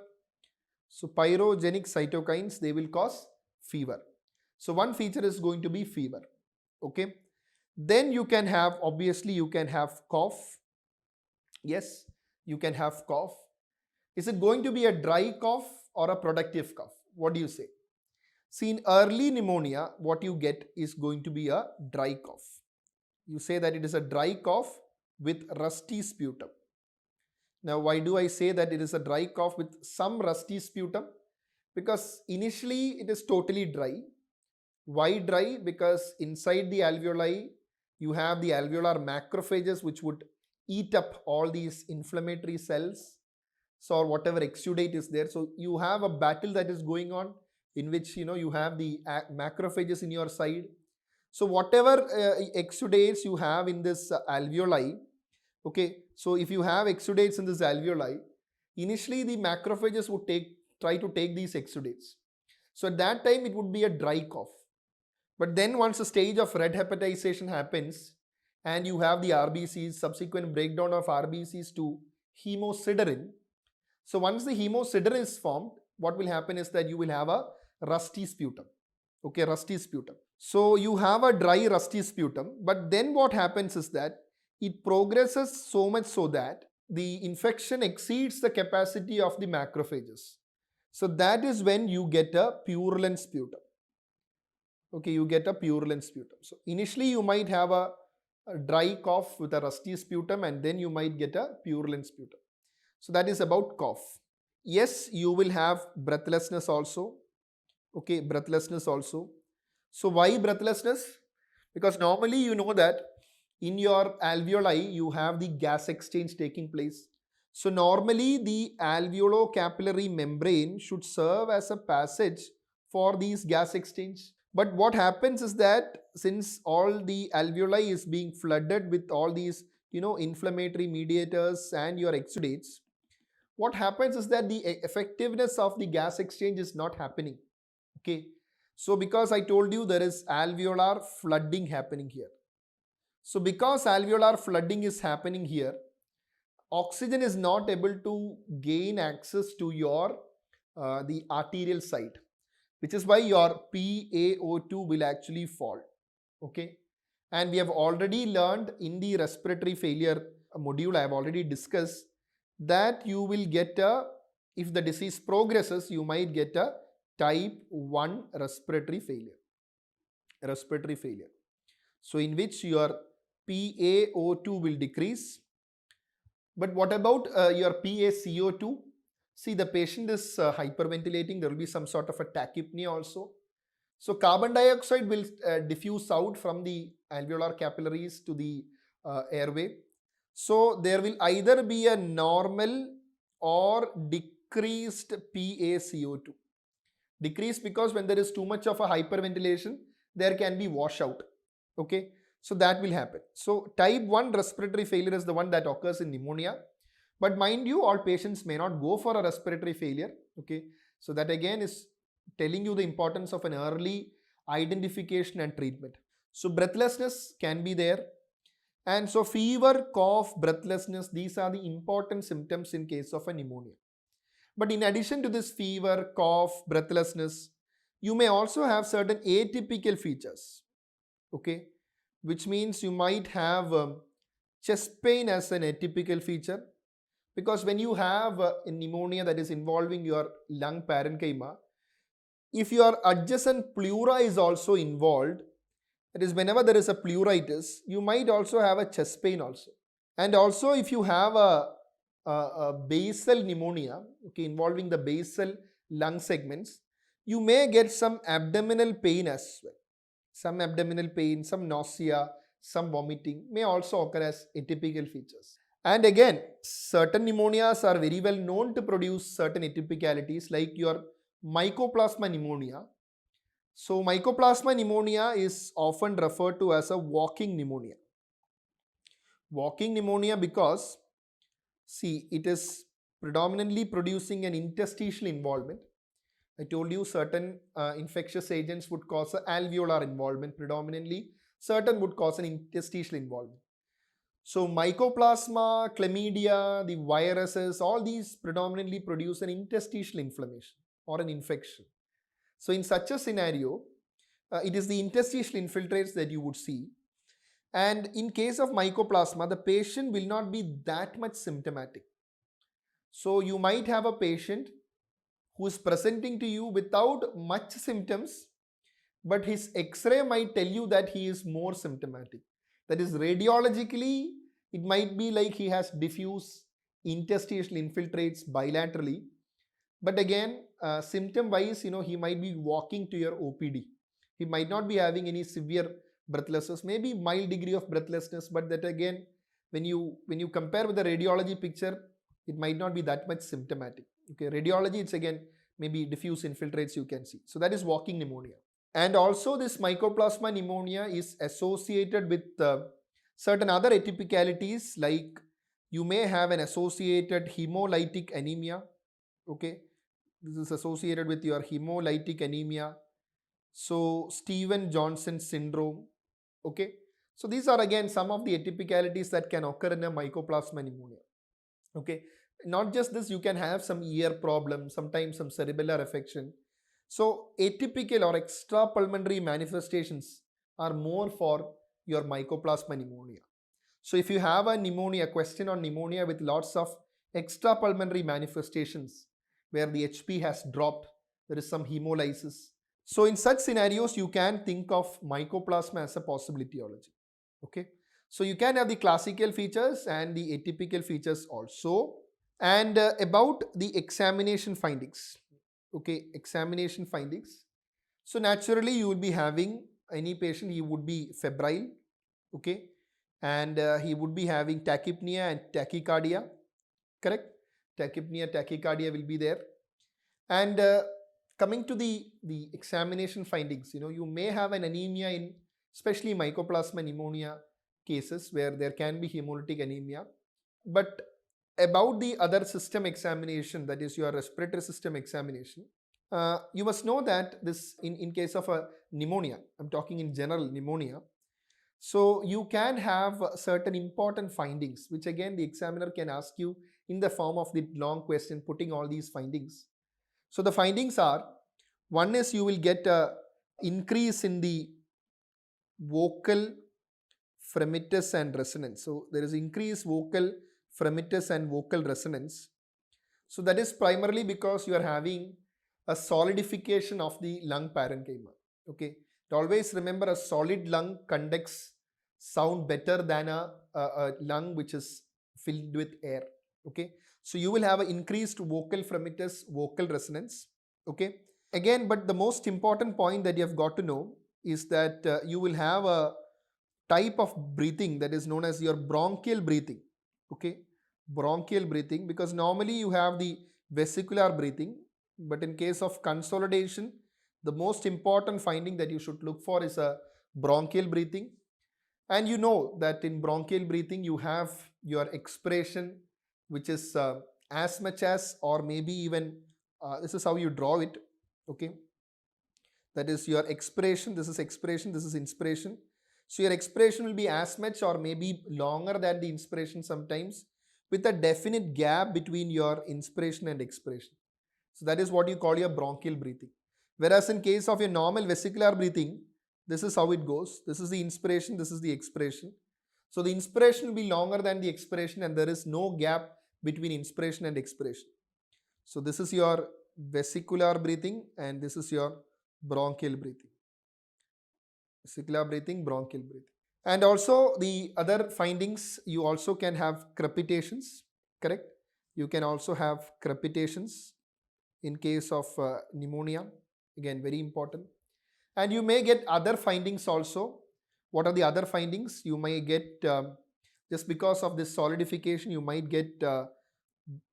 So pyrogenic cytokines, they will cause fever. So one feature is going to be fever. Okay. Then you can have, obviously you can have cough. Yes, you can have cough. Is it going to be a dry cough or a productive cough? What do you say? See, in early pneumonia, what you get is going to be a dry cough. You say that it is a dry cough with rusty sputum. Now, why do I say that it is a dry cough with some rusty sputum? Because initially it is totally dry. Why dry? Because inside the alveoli, you have the alveolar macrophages which would eat up all these inflammatory cells. So, or whatever exudate is there. So, you have a battle that is going on in which you have the macrophages in your side. So, whatever exudates you have in this alveoli, okay, so if you have exudates in this alveoli, initially the macrophages would try to take these exudates. So at that time it would be a dry cough. But then once the stage of red hepatization happens and you have the RBCs, subsequent breakdown of RBCs to hemosiderin. So once the hemosiderin is formed, what will happen is that you will have a rusty sputum. Okay, rusty sputum. So you have a dry rusty sputum, but then what happens is that it progresses so much so that the infection exceeds the capacity of the macrophages. So that is when you get a purulent sputum. Okay, you get a purulent sputum. So initially you might have a dry cough with a rusty sputum, and then you might get a purulent sputum. So that is about cough. Yes, you will have breathlessness also. Okay, breathlessness also. So why breathlessness? Because normally you know that in your alveoli you have the gas exchange taking place. So normally the alveolo-capillary membrane should serve as a passage for these gas exchange. But what happens is that since all the alveoli is being flooded with all these inflammatory mediators and your exudates, what happens is that the effectiveness of the gas exchange is not happening. Okay, so because I told you there is alveolar flooding happening here. So because alveolar flooding is happening here, oxygen is not able to gain access to your the arterial side, which is why your PaO2 will actually fall. Okay, and we have already learned in the respiratory failure module, I have already discussed that you will get a, if the disease progresses, you might get a type 1 respiratory failure. Respiratory failure. So in which your PaO2 will decrease. But what about your PaCO2? See, the patient is hyperventilating. There will be some sort of a tachypnea also. So carbon dioxide will diffuse out from the alveolar capillaries to the airway. So there will either be a normal or decreased PaCO2. Decreased because when there is too much of a hyperventilation, there can be washout. Okay, so that will happen. So type 1 respiratory failure is the one that occurs in pneumonia. But mind you, all patients may not go for a respiratory failure. Okay, so that again is telling you the importance of an early identification and treatment. So breathlessness can be there. And so fever, cough, breathlessness, these are the important symptoms in case of a pneumonia. But in addition to this fever, cough, breathlessness, you may also have certain atypical features. Okay, which means you might have chest pain as an atypical feature, because when you have a pneumonia that is involving your lung parenchyma, if your adjacent pleura is also involved, that is whenever there is a pleuritis, you might also have a chest pain also. And also if you have a basal pneumonia, okay, involving the basal lung segments, you may get some abdominal pain as well. Some abdominal pain, some nausea, some vomiting may also occur as atypical features. And again, certain pneumonias are very well known to produce certain atypicalities, like your mycoplasma pneumonia. So mycoplasma pneumonia is often referred to as a walking pneumonia. Walking pneumonia because, see, it is predominantly producing an interstitial involvement. I told you certain infectious agents would cause an alveolar involvement predominantly. Certain would cause an interstitial involvement. So mycoplasma, chlamydia, the viruses, all these predominantly produce an interstitial inflammation or an infection. So in such a scenario, it is the interstitial infiltrates that you would see. And in case of mycoplasma, the patient will not be that much symptomatic. So you might have a patient who is presenting to you without much symptoms, but his X-ray might tell you that he is more symptomatic. That is, radiologically, it might be like he has diffuse interstitial infiltrates bilaterally. But again, symptom-wise, he might be walking to your OPD. He might not be having any severe breathlessness, maybe mild degree of breathlessness, but that again, when you compare with the radiology picture, it might not be that much symptomatic. Okay, radiology, it's again maybe diffuse infiltrates you can see. So that is walking pneumonia. And also this mycoplasma pneumonia is associated with certain other atypicalities, like you may have an associated hemolytic anemia. Okay, this is associated with your hemolytic anemia. So Steven-Johnson syndrome. Okay, so these are again some of the atypicalities that can occur in a mycoplasma pneumonia. Okay, not just this, you can have some ear problem, sometimes some cerebellar affection. So atypical or extrapulmonary manifestations are more for your mycoplasma pneumonia. So if you have a pneumonia, question on pneumonia with lots of extrapulmonary manifestations where the HP has dropped, there is some hemolysis. So in such scenarios, you can think of mycoplasma as a possibility etiology. Okay. So you can have the classical features and the atypical features also. And about the examination findings. Okay, examination findings. So naturally you will be having any patient, he would be febrile. Okay, and he would be having tachypnea and tachycardia, correct? Tachypnea, tachycardia will be there. And coming to the examination findings, you may have an anemia in especially mycoplasma pneumonia cases where there can be hemolytic anemia. But about the other system examination, that is your respiratory system examination, you must know that this in case of a pneumonia, I'm talking in general pneumonia, so you can have certain important findings, which again the examiner can ask you in the form of the long question, putting all these findings. So the findings are, one is you will get a increase in the vocal fremitus and resonance. So there is increased vocal fremitus and vocal resonance. So that is primarily because you are having a solidification of the lung parenchyma. Okay. Always remember, a solid lung conducts sound better than a lung which is filled with air. Okay. So you will have an increased vocal fremitus, vocal resonance. Okay. Again, but the most important point that you have got to know is that you will have a type of breathing that is known as your bronchial breathing. Okay, bronchial breathing, because normally you have the vesicular breathing, but in case of consolidation, the most important finding that you should look for is a bronchial breathing. And you know that in bronchial breathing you have your expiration, which is as much as, or maybe even this is how you draw it. Okay, that is your expiration, this is expiration, this is inspiration. So your expiration will be as much or maybe longer than the inspiration sometimes, with a definite gap between your inspiration and expiration. So that is what you call your bronchial breathing. Whereas in case of your normal vesicular breathing, this is how it goes. This is the inspiration, this is the expiration. So the inspiration will be longer than the expiration and there is no gap between inspiration and expiration. So this is your vesicular breathing and this is your bronchial breathing. Vesicular breathing, bronchial breathing. And also the other findings, you also can have crepitations, correct? You can also have crepitations in case of pneumonia, again very important. And you may get other findings also. What are the other findings? You may get, just because of this solidification, you might get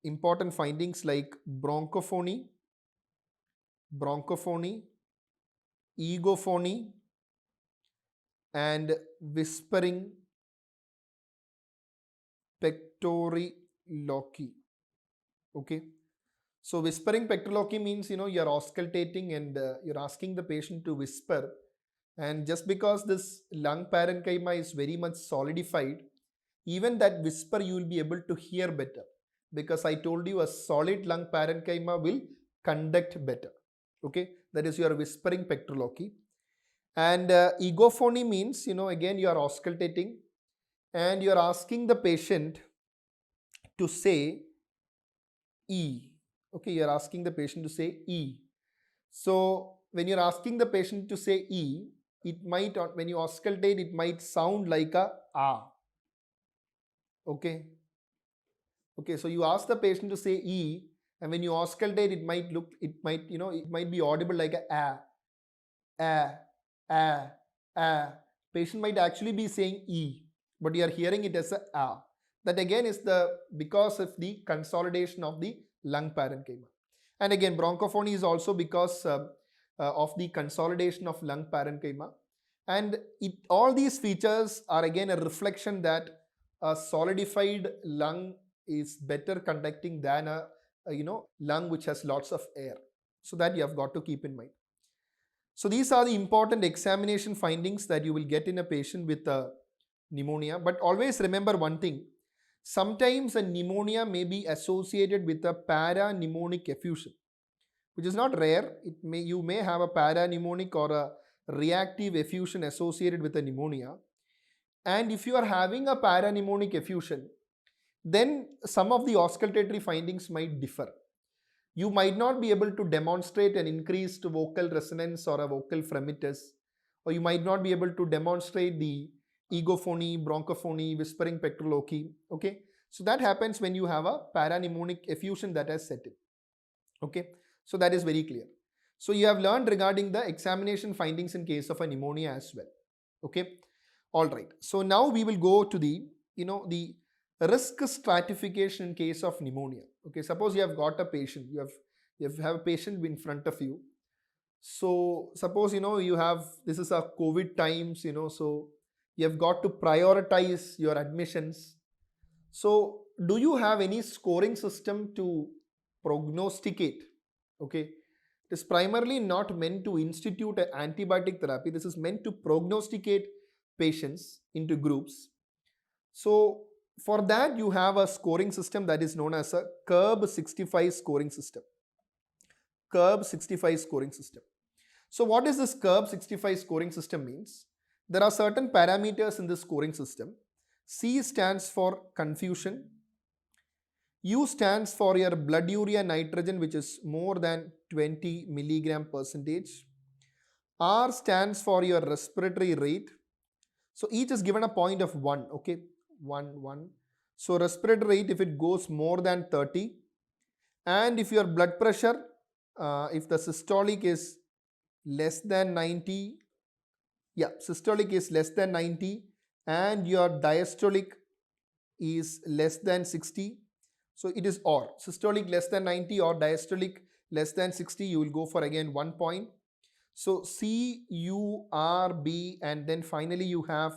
important findings like bronchophony, egophony, and whispering pectoriloquy. Okay. So whispering pectoriloquy means, you're auscultating and you're asking the patient to whisper. And just because this lung parenchyma is very much solidified, even that whisper you will be able to hear better. Because I told you a solid lung parenchyma will conduct better. Okay. That is your whispering pectoriloquy. And egophony means, again you are auscultating and you are asking the patient to say E. Okay, you are asking the patient to say E. So when you're asking the patient to say E, it might, when you auscultate, it might sound like a ah. Okay. Okay, so you ask the patient to say E, and when you auscultate, it might be audible like a ah, ah. Patient might actually be saying E, but you are hearing it as a ah. That again is because of the consolidation of the lung parenchyma. And again, bronchophony is also because of the consolidation of lung parenchyma. And all these features are again a reflection that a solidified lung is better conducting than a lung which has lots of air. So that you have got to keep in mind. So these are the important examination findings that you will get in a patient with a pneumonia. But always remember one thing. Sometimes a pneumonia may be associated with a para-pneumonic effusion, which is not rare. You may have a parapneumonic or a reactive effusion associated with a pneumonia. And if you are having a parapneumonic effusion, then some of the auscultatory findings might differ. You might not be able to demonstrate an increased vocal resonance or a vocal fremitus, or you might not be able to demonstrate the egophony, bronchophony, whispering pectoraloquy. Okay, so that happens when you have a parapneumonic effusion that has set in. Okay, so that is very clear. So you have learned regarding the examination findings in case of a pneumonia as well. Okay, all right. So now we will go to the the risk stratification in case of pneumonia. Okay, suppose you have got a patient, you have a patient in front of you. So suppose you have, this is a COVID times, so you have got to prioritize your admissions. So do you have any scoring system to prognosticate? Okay, it is primarily not meant to institute an antibiotic therapy. This is meant to prognosticate patients into groups. So for that you have a scoring system that is known as a curb 65 scoring system. Curb 65 scoring system. So what is this curb 65 scoring system means? There are certain parameters in this scoring system. C stands for confusion. U stands for your blood urea nitrogen, which is more than 20 milligram percentage. R stands for your respiratory rate. So each is given a point of 1. Okay, 1. So respiratory rate, if it goes more than 30, and if your blood pressure, if the systolic is less than 90, systolic is less than 90, and your diastolic is less than 60. So it is or systolic less than 90 or diastolic less than 60, you will go for again 1 point. So C, U, R, B, and then finally you have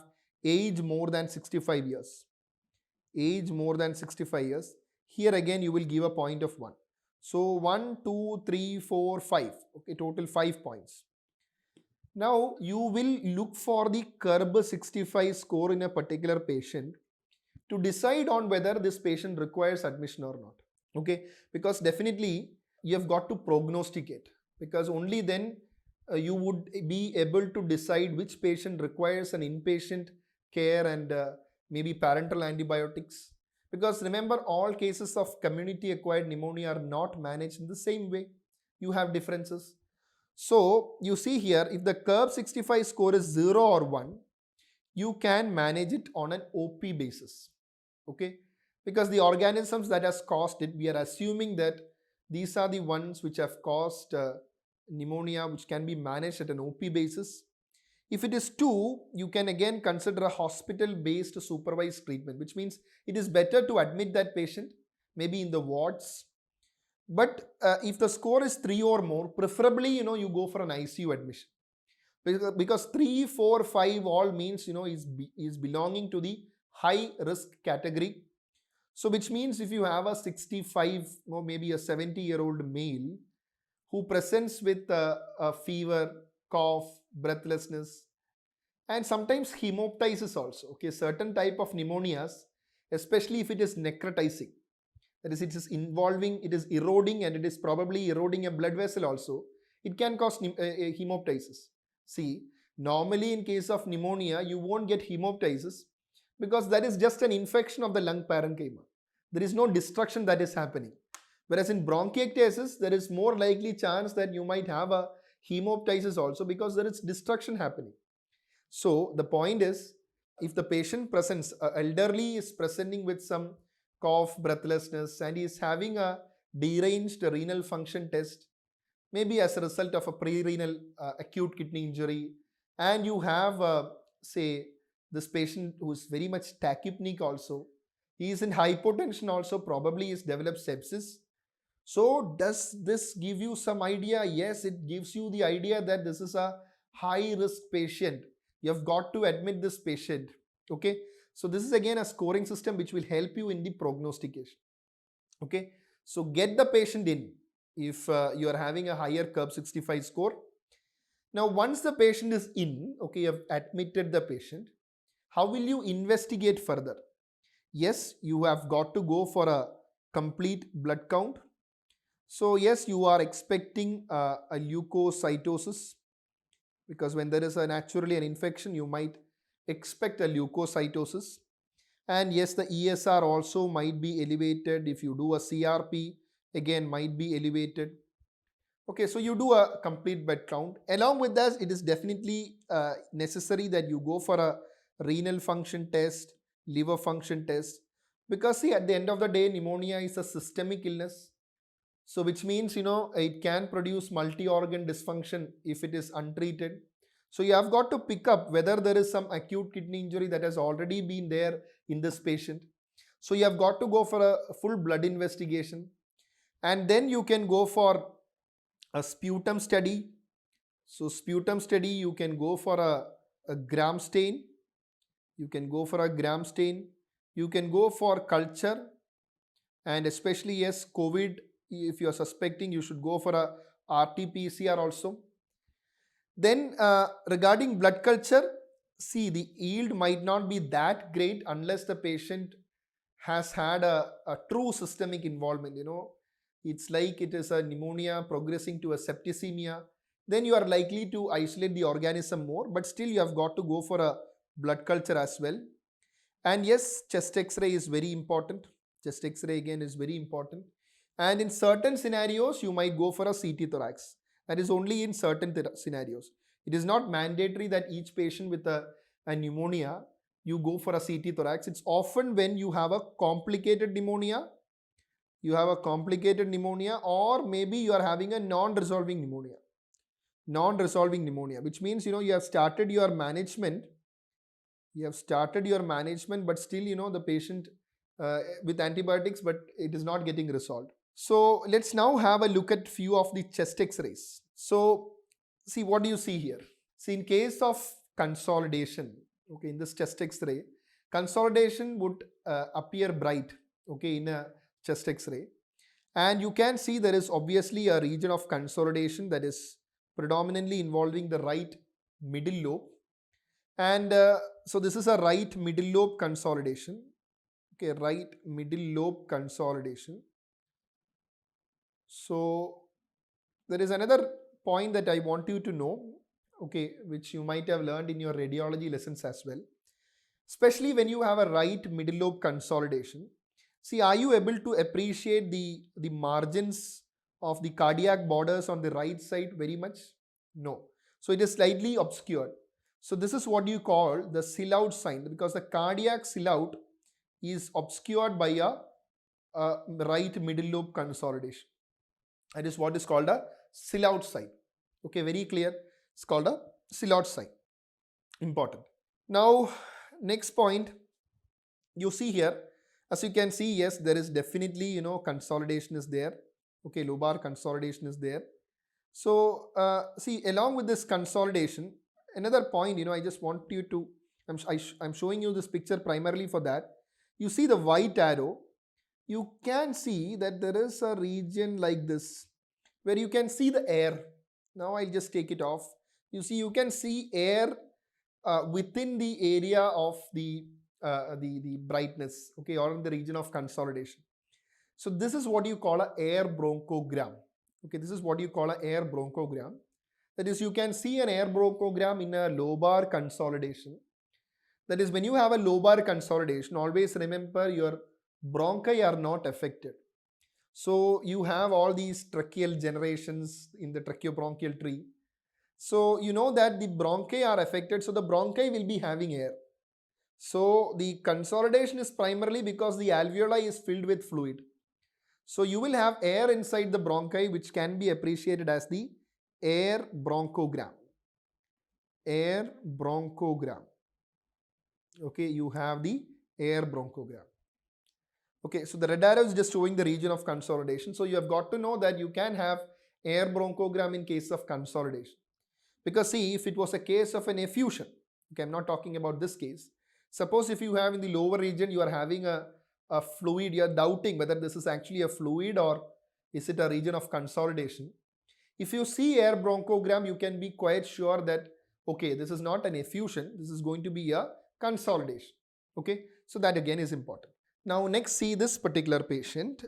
age more than 65 years. Age more than 65 years. Here again you will give a point of 1. So 1, 2, 3, 4, 5. Okay, total 5 points. Now you will look for the curb 65 score in a particular patient to decide on whether this patient requires admission or not. Okay, because definitely you have got to prognosticate, because only then you would be able to decide which patient requires an inpatient care and maybe parenteral antibiotics. Because remember, all cases of community acquired pneumonia are not managed in the same way. You have differences. So you see here, if the curb 65 score is 0 or 1, you can manage it on an OP basis. Okay, because the organisms that has caused it, we are assuming that these are the ones which have caused pneumonia, which can be managed at an OP basis. If it is 2, you can again consider a hospital based supervised treatment, which means it is better to admit that patient maybe in the wards. But if the score is 3 or more, preferably you go for an ICU admission, because 3, 4, 5 all means is belonging to the high risk category. So which means if you have a 65 or maybe a 70-year-old male who presents with a fever, cough, breathlessness, and sometimes hemoptysis also. Okay, certain type of pneumonias, especially if it is necrotizing, that is, it is involving, it is eroding, and it is probably eroding a blood vessel also, it can cause hemoptysis. See, normally in case of pneumonia, you won't get hemoptysis because that is just an infection of the lung parenchyma. There is no destruction that is happening. Whereas in bronchiectasis, there is more likely chance that you might have a hemoptysis also because there is destruction happening. So the point is, if the patient presents, elderly is presenting with some cough, breathlessness, and he is having a deranged renal function test, maybe as a result of a pre-renal acute kidney injury, and you have say this patient who is very much tachypneic also, he is in hypotension also, probably he's developed sepsis. So does this give you some idea? Yes, it gives you the idea that this is a high risk patient. You have got to admit this patient. Okay, so this is again a scoring system which will help you in the prognostication. Okay, so get the patient in if you are having a higher curb 65 score. Now once the patient is in, okay, you have admitted the patient, how will you investigate further? Yes, you have got to go for a complete blood count. So yes, you are expecting a leukocytosis, because when there is a naturally an infection, you might expect a leukocytosis. And yes, the ESR also might be elevated. If you do a CRP, again might be elevated. Okay, so you do a complete blood count. Along with that, it is definitely necessary that you go for a renal function test, liver function test, because see, at the end of the day, pneumonia is a systemic illness. So which means, it can produce multi-organ dysfunction if it is untreated. So you have got to pick up whether there is some acute kidney injury that has already been there in this patient. So you have got to go for a full blood investigation, and then you can go for a sputum study. So sputum study, you can go for a gram stain. You can go for a gram stain. You can go for culture, and especially yes, COVID. If you are suspecting, you should go for a RT-PCR also. Then regarding blood culture, see, the yield might not be that great unless the patient has had a true systemic involvement. It's like it is a pneumonia progressing to a septicemia. Then you are likely to isolate the organism more, but still you have got to go for a blood culture as well. And yes, chest x-ray is very important. Chest x-ray again is very important. And in certain scenarios, you might go for a CT thorax. That is only in certain scenarios. It is not mandatory that each patient with a pneumonia, you go for a CT thorax. It's often when you have a complicated pneumonia, or maybe you are having a non-resolving pneumonia. Non-resolving pneumonia, which means, you have started your management, but still, the patient with antibiotics, but it is not getting resolved. So let's now have a look at few of the chest x-rays. So see, what do you see here? See, in case of consolidation, okay, in this chest x-ray, consolidation would appear bright, okay, in a chest x-ray. And you can see there is obviously a region of consolidation that is predominantly involving the right middle lobe. And so this is a right middle lobe consolidation. Okay, right middle lobe consolidation. So there is another point that I want you to know, okay, which you might have learned in your radiology lessons as well. Especially when you have a right middle lobe consolidation. See, are you able to appreciate the margins of the cardiac borders on the right side very much? No. So it is slightly obscured. So this is what you call the silhouette sign, because the cardiac silhouette is obscured by a right middle lobe consolidation. That is what is called a silhouette sign. Okay, very clear. It's called a silhouette sign. Important. Now, next point, you see here, as you can see, yes, there is definitely, consolidation is there. Okay, lobar consolidation is there. So, see, along with this consolidation, another point, I just want you to, I'm showing you this picture primarily for that. You see the white arrow, you can see that there is a region like this where you can see the air. Now I'll just take it off. You can see air within the area of the brightness, okay, or in the region of consolidation. So this is what you call a air bronchogram. Okay, this is what you call a air bronchogram. That is, you can see an air bronchogram in a lobar consolidation. That is, when you have a lobar consolidation, always remember your bronchi are not affected. So you have all these tracheal generations in the tracheobronchial tree. So you know that the bronchi are affected, so the bronchi will be having air. So the consolidation is primarily because the alveoli is filled with fluid. So you will have air inside the bronchi, which can be appreciated as the air bronchogram. Air bronchogram. Okay, you have the air bronchogram. Okay, so the red arrow is just showing the region of consolidation. So you have got to know that you can have air bronchogram in case of consolidation. Because see, if it was a case of an effusion, okay, I'm not talking about this case. Suppose if you have in the lower region, you are having a fluid, you are doubting whether this is actually a fluid or is it a region of consolidation. If you see air bronchogram, you can be quite sure that, okay, this is not an effusion, this is going to be a consolidation. Okay, so that again is important. Now next, see this particular patient.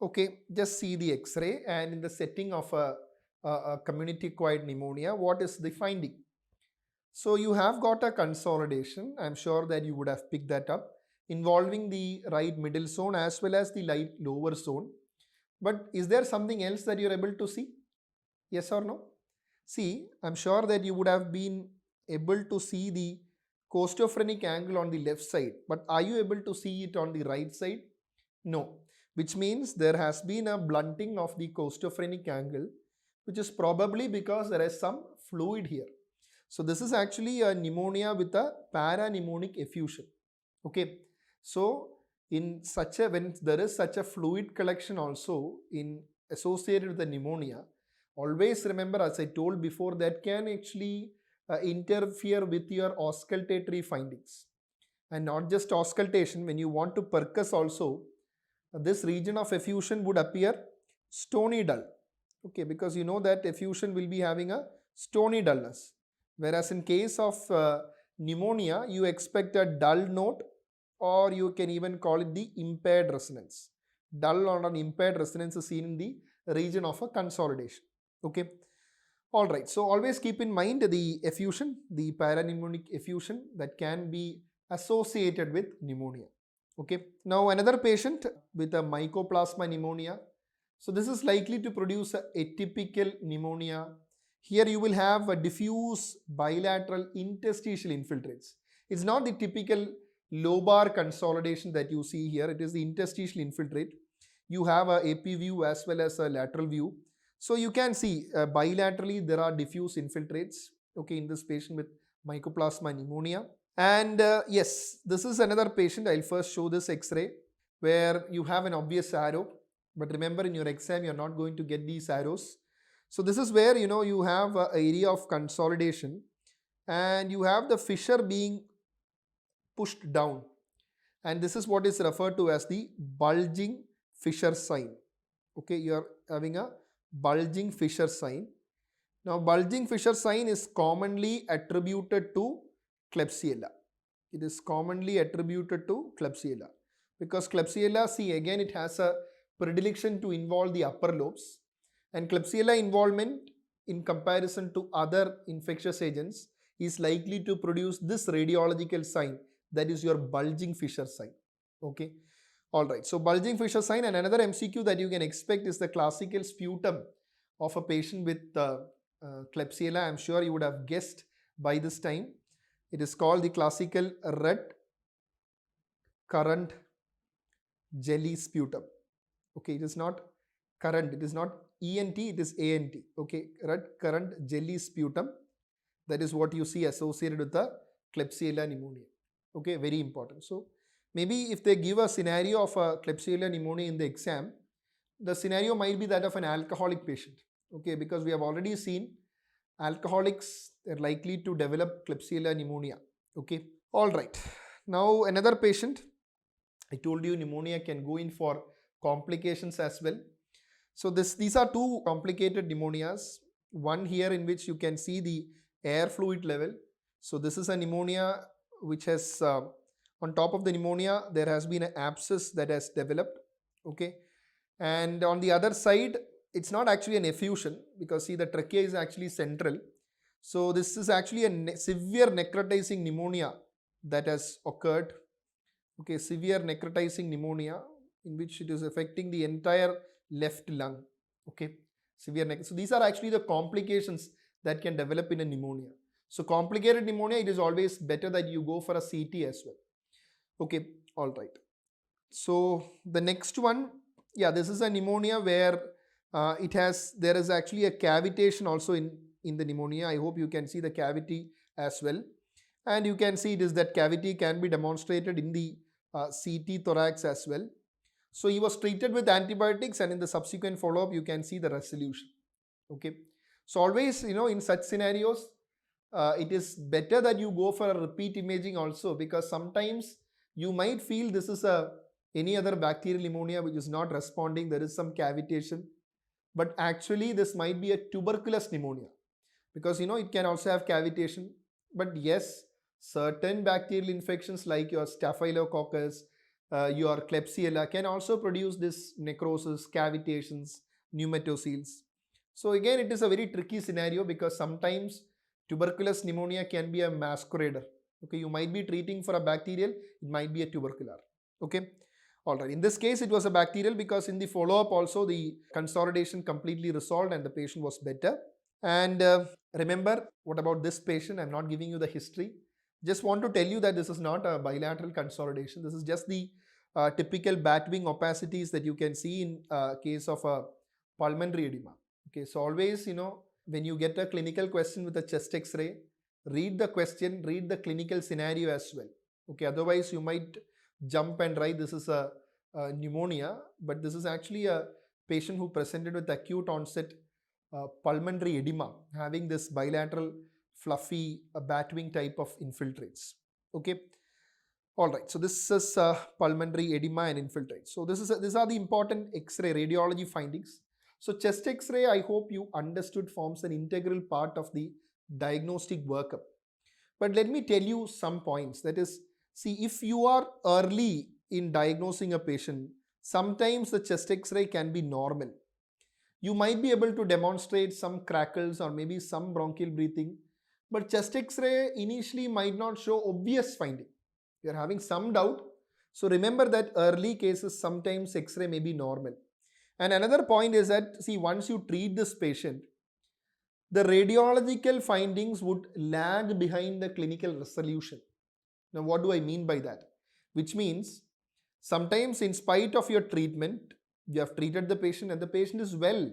Okay, just see the X-ray, and in the setting of a community-acquired pneumonia, what is the finding? So you have got a consolidation. I'm sure that you would have picked that up, involving the right middle zone as well as the right lower zone. But is there something else that you're able to see? Yes or no? See, I'm sure that you would have been able to see the costophrenic angle on the left side, but are you able to see it on the right side? No, which means there has been a blunting of the costophrenic angle, which is probably because there is some fluid here. So this is actually a pneumonia with a parapneumonic effusion. Okay, so in such a, when there is such a fluid collection also in associated with the pneumonia, always remember, as I told before, that can actually interfere with your auscultatory findings. And not just auscultation, when you want to percuss also, this region of effusion would appear stony dull. Okay, because you know that effusion will be having a stony dullness. Whereas in case of pneumonia, you expect a dull note, or you can even call it the impaired resonance. Dull or an impaired resonance is seen in the region of a consolidation. Okay. All right. So always keep in mind the effusion, the parapneumonic effusion that can be associated with pneumonia. Okay. Now another patient with a mycoplasma pneumonia. So this is likely to produce a atypical pneumonia. Here you will have a diffuse bilateral interstitial infiltrates. It's not the typical lobar consolidation that you see here. It is the interstitial infiltrate. You have a AP view as well as a lateral view. So you can see bilaterally there are diffuse infiltrates, okay, in this patient with mycoplasma pneumonia. And yes, this is another patient. I'll first show this X-ray where you have an obvious arrow. But remember, in your exam, you're not going to get these arrows. So this is where, you know, you have an area of consolidation and you have the fissure being pushed down. And this is what is referred to as the bulging fissure sign. Okay, you are having a bulging fissure sign. Now, bulging fissure sign is commonly attributed to Klebsiella. It is commonly attributed to Klebsiella because Klebsiella, see, again, it has a predilection to involve the upper lobes, and Klebsiella involvement in comparison to other infectious agents is likely to produce this radiological sign, that is your bulging fissure sign. Okay. All right. So bulging fissure sign, and another MCQ that you can expect is the classical sputum of a patient with Klebsiella. I'm sure you would have guessed by this time. It is called the classical red currant jelly sputum. Okay, it is not current, it is not ENT, it is ANT. Okay, red currant jelly sputum. That is what you see associated with the Klebsiella pneumonia. Okay, very important. So maybe if they give a scenario of a Klebsiella pneumonia in the exam, the scenario might be that of an alcoholic patient. Okay, because we have already seen alcoholics are likely to develop Klebsiella pneumonia. Okay, all right. Now another patient. I told you pneumonia can go in for complications as well. So these are two complicated pneumonias. One here in which you can see the air fluid level. So this is a pneumonia which has on top of the pneumonia there has been an abscess that has developed. Okay, and on the other side it's not actually an effusion because see the trachea is actually central. So this is actually a severe necrotizing pneumonia that has occurred. Okay, severe necrotizing pneumonia in which it is affecting the entire left lung. Okay, severe so these are actually the complications that can develop in a pneumonia. So complicated pneumonia, it is always better that you go for a CT as well. Okay, all right. So the next one, yeah, this is a pneumonia where there is actually a cavitation also in the pneumonia. I hope you can see the cavity as well. And you can see it is that cavity can be demonstrated in the CT thorax as well. So he was treated with antibiotics, and in the subsequent follow-up you can see the resolution. Okay, so always, you know, in such scenarios it is better that you go for a repeat imaging also, because sometimes you might feel this is any other bacterial pneumonia which is not responding, there is some cavitation, but actually this might be a tuberculous pneumonia, because you know it can also have cavitation. But yes, certain bacterial infections like your staphylococcus, your Klebsiella can also produce this necrosis, cavitations, pneumatoceles. So again, it is a very tricky scenario because sometimes tuberculous pneumonia can be a masquerader. Okay, you might be treating for a bacterial, it might be a tubercular. Okay, all right. In this case, it was a bacterial because in the follow-up also the consolidation completely resolved and the patient was better. And remember, what about this patient? I'm not giving you the history. Just want to tell you that this is not a bilateral consolidation. This is just the typical bat wing opacities that you can see in case of a pulmonary edema. Okay, so always, when you get a clinical question with a chest X-ray, read the question, read the clinical scenario as well. Okay, otherwise you might jump and write this is a pneumonia, but this is actually a patient who presented with acute onset pulmonary edema, having this bilateral fluffy batwing type of infiltrates. Okay, all right. So this is pulmonary edema and infiltrates. So these are the important X-ray radiology findings. So chest X-ray, I hope you understood, forms an integral part of the diagnostic workup. But let me tell you some points. That is, see, if you are early in diagnosing a patient, sometimes the chest X-ray can be normal. You might be able to demonstrate some crackles or maybe some bronchial breathing, but chest X-ray initially might not show obvious finding. You are having some doubt. So remember that early cases sometimes X-ray may be normal. And another point is that, see, once you treat this patient, the radiological findings would lag behind the clinical resolution. Now, what do I mean by that? Which means sometimes in spite of your treatment, you have treated the patient and the patient is well.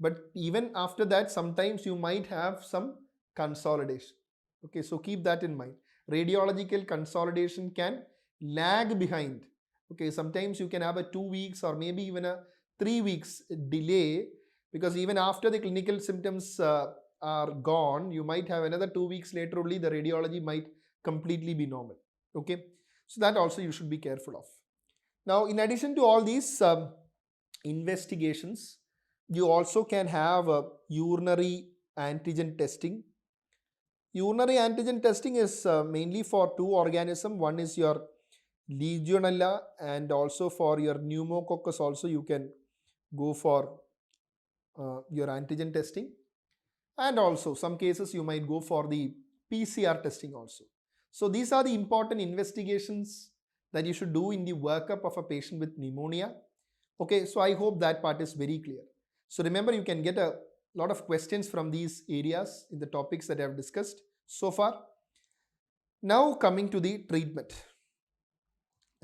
But even after that, sometimes you might have some consolidation. Okay, so keep that in mind. Radiological consolidation can lag behind. Okay, sometimes you can have a 2 weeks or maybe even a 3 weeks delay, because even after the clinical symptoms are gone, you might have another 2 weeks later only the radiology might completely be normal. Okay, so that also you should be careful of. Now, in addition to all these investigations, you also can have urinary antigen testing. Urinary antigen testing is mainly for two organisms. One is your Legionella, and also for your pneumococcus also you can go for your antigen testing. And also some cases you might go for the PCR testing also. So these are the important investigations that you should do in the workup of a patient with pneumonia. Okay, so I hope that part is very clear. So remember, you can get a lot of questions from these areas in the topics that I have discussed so far. Now coming to the treatment.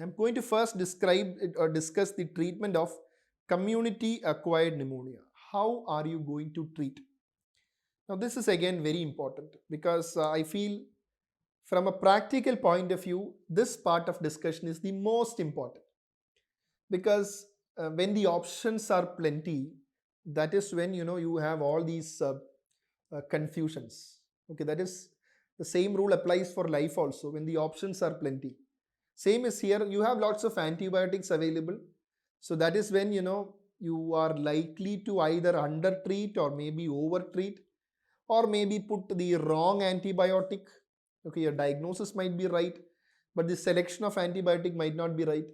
I'm going to first describe it or discuss the treatment of community acquired pneumonia. How are you going to treat? Now this is again very important because I feel from a practical point of view, this part of discussion is the most important, because when the options are plenty, that is when you have all these confusions. Okay, that is the same rule applies for life also. When the options are plenty, same is here, you have lots of antibiotics available, so that is when you are likely to either under treat or maybe over treat, or maybe put the wrong antibiotic. Okay, your diagnosis might be right, but the selection of antibiotic might not be right.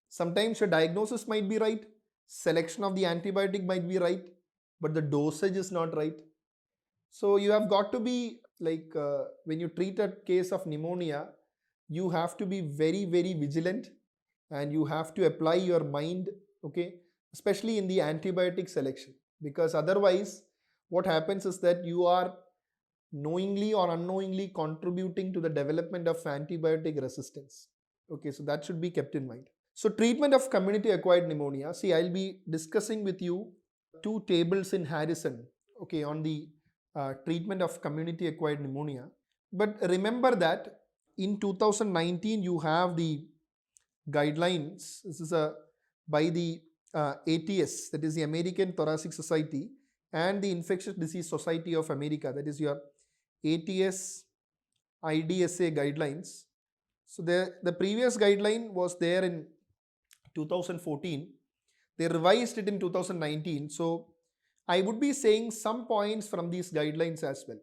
Sometimes your diagnosis might be right, selection of the antibiotic might be right, but the dosage is not right. So you have got to be like, when you treat a case of pneumonia, you have to be very, very vigilant, and you have to apply your mind, okay, especially in the antibiotic selection, because otherwise what happens is that you are knowingly or unknowingly contributing to the development of antibiotic resistance. Okay, so that should be kept in mind. So treatment of community acquired pneumonia. See, I'll be discussing with you two tables in Harrison, okay, on the treatment of community acquired pneumonia. But remember that in 2019 you have the guidelines. This is by the ATS, that is the American Thoracic Society, and the Infectious Disease Society of America, that is your ATS IDSA guidelines. So the previous guideline was there in 2014. They revised it in 2019. So I would be saying some points from these guidelines as well.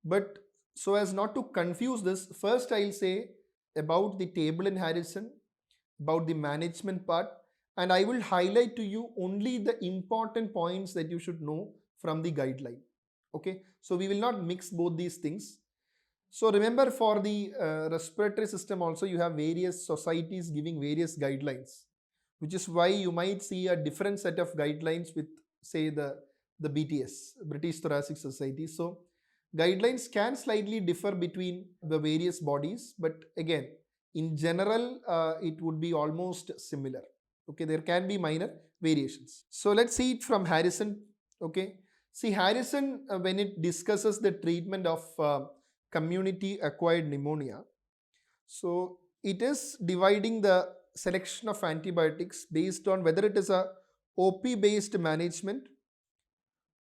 But so as not to confuse this, first I'll say about the table in Harrison, about the management part, and I will highlight to you only the important points that you should know from the guideline. Okay, so we will not mix both these things. So remember, for the respiratory system also, you have various societies giving various guidelines, which is why you might see a different set of guidelines with, say, the BTS, British Thoracic Society. So guidelines can slightly differ between the various bodies, but again, in general, it would be almost similar. Okay, there can be minor variations. So let's see it from Harrison. Okay, see Harrison, when it discusses the treatment of community acquired pneumonia, so it is dividing the selection of antibiotics based on whether it is a OP based management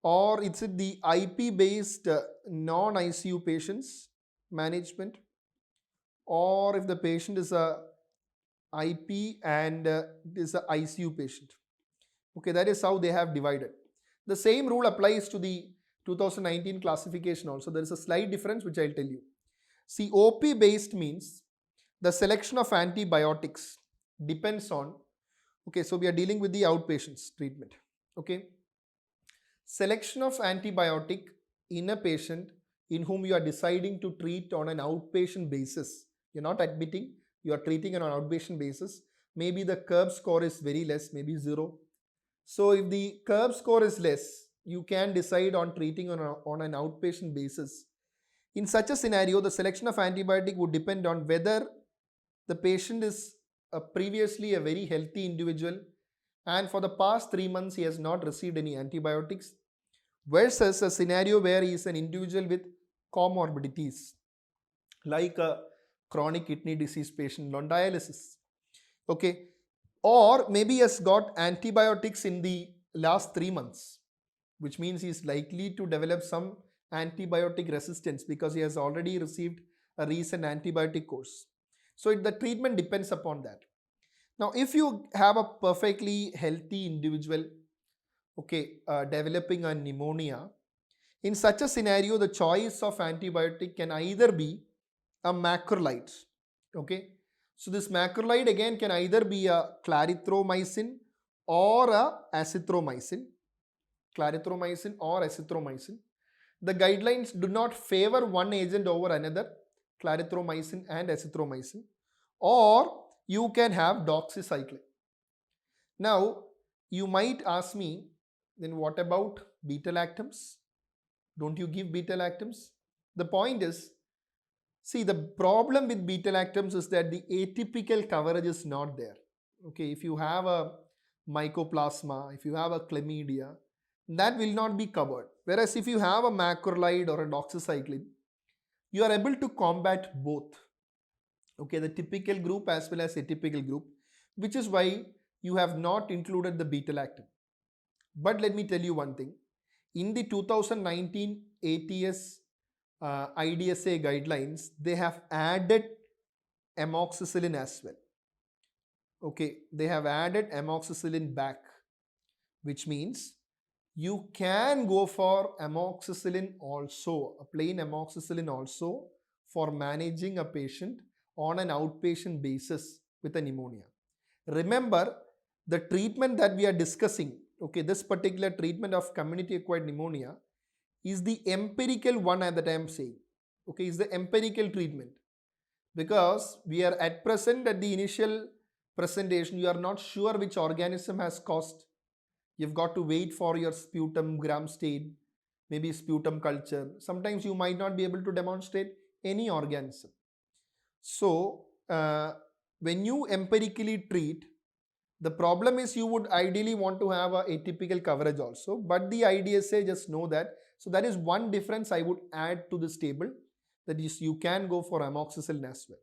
or it's the IP based non ICU patients management, or if the patient is a IP and it is a ICU patient. Okay, that is how they have divided. The same rule applies to the 2019 classification also. There is a slight difference which I'll tell you. See, OP based means the selection of antibiotics depends on, okay, so we are dealing with the outpatients treatment. Okay, selection of antibiotic in a patient in whom you are deciding to treat on an outpatient basis. You're not admitting, you are treating on an outpatient basis. Maybe the curve score is very less, maybe 0. So if the curve score is less, you can decide on treating on an outpatient basis. In such a scenario, the selection of antibiotic would depend on whether the patient is previously a very healthy individual and for the past 3 months he has not received any antibiotics, versus a scenario where he is an individual with comorbidities like a chronic kidney disease patient on dialysis. Okay, or maybe he has got antibiotics in the last 3 months, which means he is likely to develop some antibiotic resistance because he has already received a recent antibiotic course. So the treatment depends upon that. Now, if you have a perfectly healthy individual, okay, developing a pneumonia, in such a scenario, the choice of antibiotic can either be a macrolide. Okay, so this macrolide again can either be a clarithromycin or a azithromycin. Clarithromycin or azithromycin. The guidelines do not favor one agent over another, clarithromycin and azithromycin, or you can have doxycycline. Now, you might ask me, then what about beta lactams? Don't you give beta lactams? The point is, see, the problem with beta lactams is that the atypical coverage is not there. Okay, if you have a mycoplasma, if you have a chlamydia, that will not be covered. Whereas if you have a macrolide or a doxycycline, you are able to combat both. Okay, the typical group as well as atypical group, which is why you have not included the beta lactam. But let me tell you one thing. In the 2019 ATS IDSA guidelines, they have added amoxicillin as well. Okay, they have added amoxicillin back, which means you can go for amoxicillin also, a plain amoxicillin also, for managing a patient on an outpatient basis with a pneumonia. Remember, the treatment that we are discussing, okay, this particular treatment of community acquired pneumonia is the empirical one that I am saying. Okay, is the empirical treatment, because we are at present at the initial presentation, you are not sure which organism has caused. You've got to wait for your sputum gram stain, maybe sputum culture. Sometimes you might not be able to demonstrate any organism. So when you empirically treat, the problem is you would ideally want to have a atypical coverage also, but the IDSA just know that. So that is one difference I would add to this table, that is you can go for amoxicillin as well.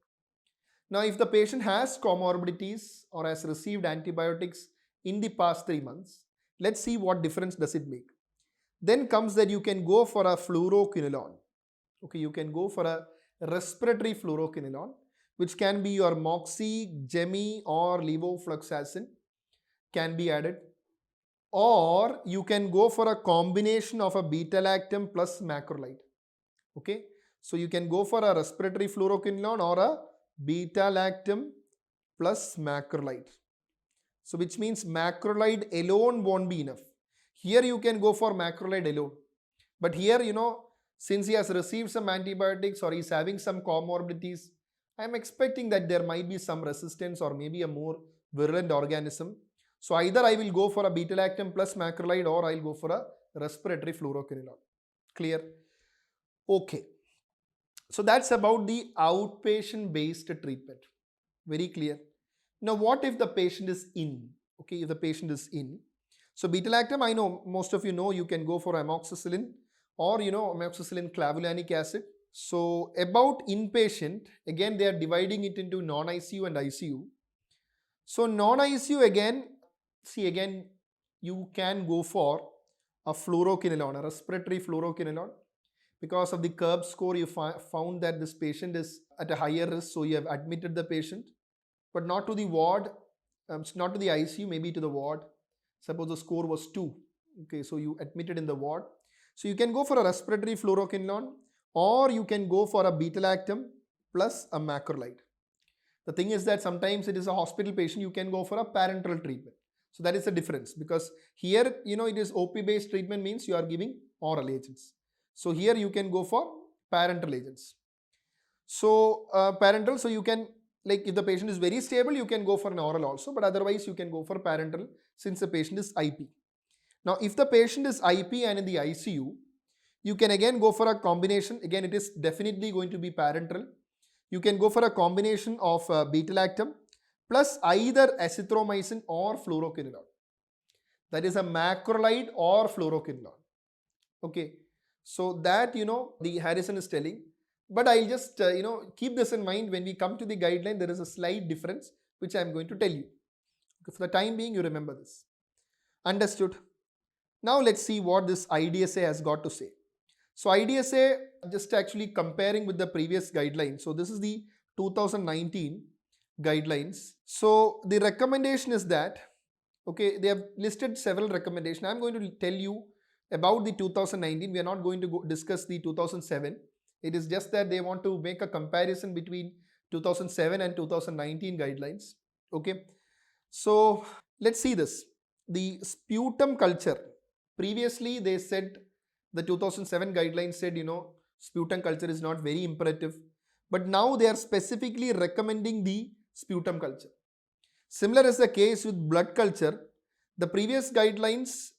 Now, if the patient has comorbidities or has received antibiotics in the past 3 months, let's see what difference does it make. Then comes that you can go for a fluoroquinolone. Okay, you can go for a respiratory fluoroquinolone, which can be your moxi, gemi or levofloxacin can be added. Or you can go for a combination of a beta-lactam plus macrolide. Okay, so you can go for a respiratory fluoroquinolone or a beta-lactam plus macrolide. So which means macrolide alone won't be enough. Here you can go for macrolide alone. But here, since he has received some antibiotics or he's having some comorbidities, I'm expecting that there might be some resistance or maybe a more virulent organism. So either I will go for a beta-lactam plus macrolide or I'll go for a respiratory fluoroquinolone. Clear? Okay. So that's about the outpatient based treatment. Very clear. Now what if the patient is in? Okay, if the patient is in. So beta-lactam, I know most of you know you can go for amoxicillin or amoxicillin clavulanic acid. So about inpatient, again they are dividing it into non-ICU and ICU. So non-ICU again you can go for a fluoroquinolone, a respiratory fluoroquinolone. Because of the curb score, you found that this patient is at a higher risk, so you have admitted the patient, but not to the ward, not to the ICU, maybe to the ward. Suppose the score was 2. Okay, so you admitted in the ward. So you can go for a respiratory fluoroquinolone or you can go for a beta-lactam plus a macrolide. The thing is that sometimes it is a hospital patient, you can go for a parenteral treatment. So that is the difference, because here, it is OP based treatment, means you are giving oral agents. So here you can go for parenteral agents. So parenteral, so you can, like if the patient is very stable, you can go for an oral also, but otherwise you can go for parenteral since the patient is IP. Now if the patient is IP and in the ICU, you can again go for a combination. Again, it is definitely going to be parenteral. You can go for a combination of beta-lactam plus either azithromycin or fluoroquinolone. That is a macrolide or fluoroquinolone. Okay. So that, the Harrison is telling. But I'll just, keep this in mind. When we come to the guideline, there is a slight difference, which I'm going to tell you. Okay, for the time being, you remember this. Understood? Now let's see what this IDSA has got to say. So IDSA, just actually comparing with the previous guidelines. So this is the 2019 guidelines. So the recommendation is that, okay, they have listed several recommendations. I'm going to tell you about the 2019. We are not going to discuss the 2007. It is just that they want to make a comparison between 2007 and 2019 guidelines. Okay. So let's see this. The sputum culture. Previously, they said, the 2007 guidelines said, sputum culture is not very imperative. But now they are specifically recommending the sputum culture. Similar is the case with blood culture. The previous guidelines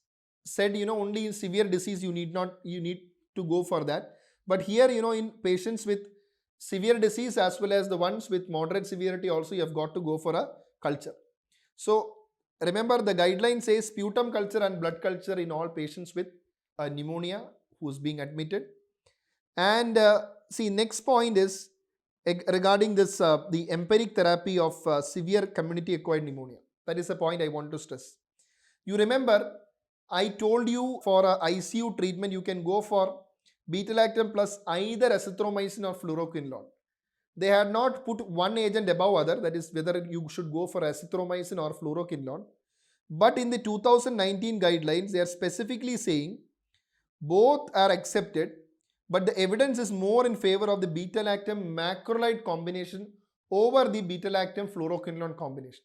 said, only in severe disease you need to go for that. But here, in patients with severe disease as well as the ones with moderate severity also, you have got to go for a culture. So remember, the guideline says sputum culture and blood culture in all patients with pneumonia who is being admitted. And see, next point is regarding this the empiric therapy of severe community acquired pneumonia. That is the point I want to stress. You remember, I told you for a ICU treatment you can go for beta-lactam plus either azithromycin or fluoroquinolone. They had not put one agent above other, that is whether you should go for azithromycin or fluoroquinolone. But in the 2019 guidelines, they are specifically saying both are accepted, but the evidence is more in favor of the beta-lactam macrolide combination over the beta-lactam fluoroquinolone combination.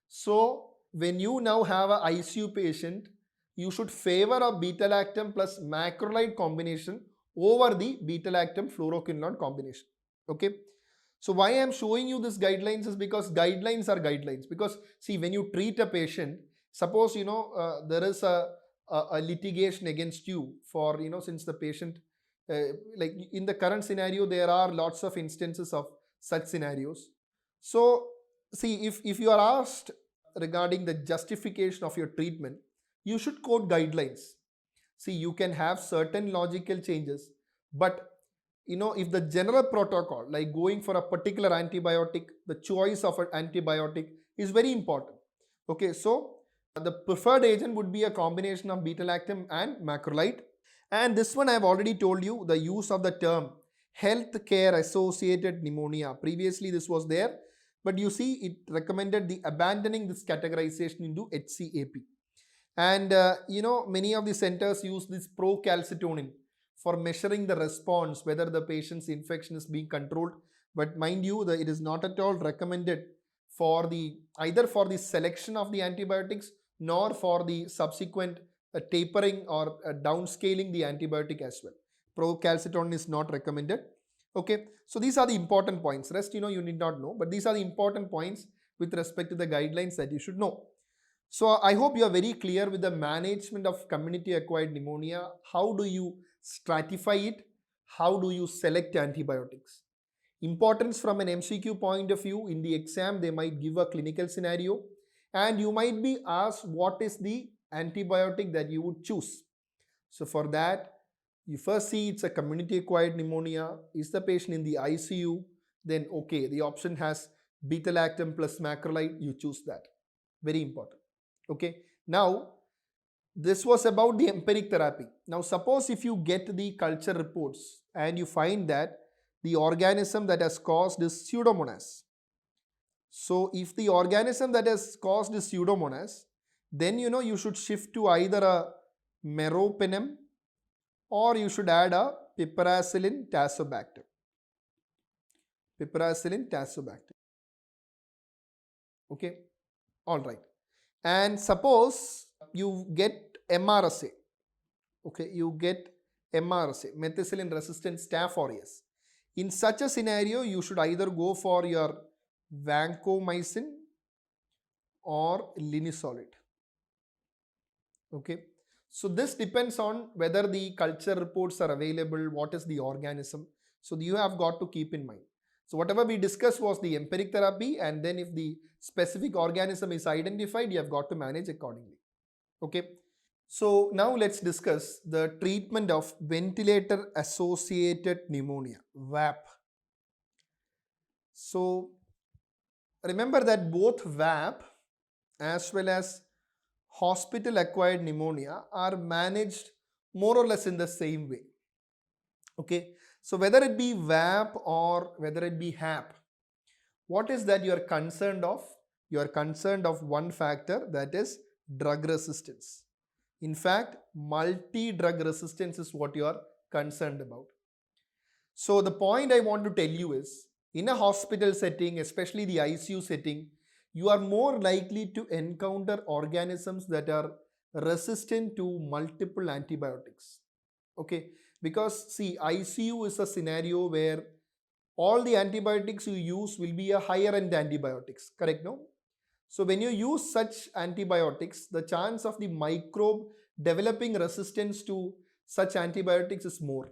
So when you now have an ICU patient, you should favor a beta-lactam plus macrolide combination over the beta-lactam fluoroquinolone combination. Okay. So why I am showing you this guidelines is because guidelines are guidelines. Because see, when you treat a patient, suppose there is a litigation against you for since the patient like in the current scenario there are lots of instances of such scenarios. So see, if you are asked regarding the justification of your treatment, you should quote guidelines. See, you can have certain logical changes, but if the general protocol, like going for a particular antibiotic, the choice of an antibiotic is very important. Okay, so the preferred agent would be a combination of beta-lactam and macrolide. And this one I have already told you, the use of the term healthcare associated pneumonia. Previously this was there, but you see it recommended the abandoning this categorization into HCAP. And many of the centers use this procalcitonin for measuring the response, whether the patient's infection is being controlled. But mind you, it is not at all recommended for the either for the selection of the antibiotics nor for the subsequent tapering or downscaling the antibiotic as well. Procalcitonin is not recommended. Okay, so these are the important points. Rest you need not know, but these are the important points with respect to the guidelines that you should know. So I hope you are very clear with the management of community acquired pneumonia. How do you stratify it? How do you select antibiotics? Importance from an MCQ point of view, in the exam they might give a clinical scenario and you might be asked what is the antibiotic that you would choose. So for that, you first see it's a community acquired pneumonia. Is the patient in the ICU? Then okay, the option has beta-lactam plus macrolide, you choose that. Very important. Okay, now this was about the empiric therapy. Now suppose if you get the culture reports and you find that the organism that has caused is Pseudomonas. So if the organism that has caused is Pseudomonas, then you should shift to either a meropenem or you should add a piperacillin tazobactam. Piperacillin tazobactam. Okay, all right. And suppose you get MRSA. Okay, you get MRSA, methicillin resistant staph aureus. In such a scenario, you should either go for your vancomycin or linezolid. Okay, so this depends on whether the culture reports are available, what is the organism. So you have got to keep in mind. So whatever we discussed was the empiric therapy, and then if the specific organism is identified, you have got to manage accordingly. Okay. So now let's discuss the treatment of ventilator associated pneumonia, VAP. So remember that both VAP as well as hospital acquired pneumonia are managed more or less in the same way. Okay, so whether it be VAP or whether it be HAP, what is that you are concerned of? You are concerned of one factor, that is drug resistance. In fact, multi-drug resistance is what you are concerned about. So the point I want to tell you is, in a hospital setting, especially the ICU setting, you are more likely to encounter organisms that are resistant to multiple antibiotics. Okay, because see, ICU is a scenario where all the antibiotics you use will be a higher end antibiotics, correct? No? So when you use such antibiotics, the chance of the microbe developing resistance to such antibiotics is more,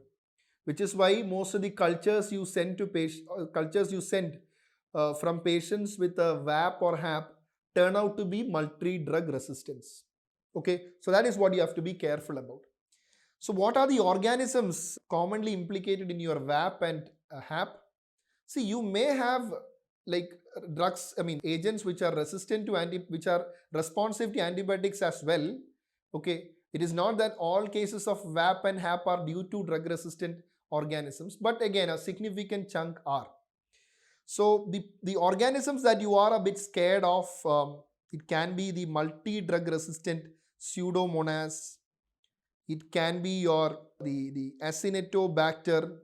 which is why most of the cultures you send to from patients with a VAP or HAP turn out to be multi-drug resistance. Okay, so that is what you have to be careful about. So what are the organisms commonly implicated in your VAP and HAP? See, you may have like drugs, agents which are resistant to which are responsive to antibiotics as well. Okay, it is not that all cases of VAP and HAP are due to drug resistant organisms, but again a significant chunk are. So the organisms that you are a bit scared of, it can be the multi-drug resistant Pseudomonas, it can be the Acinetobacter,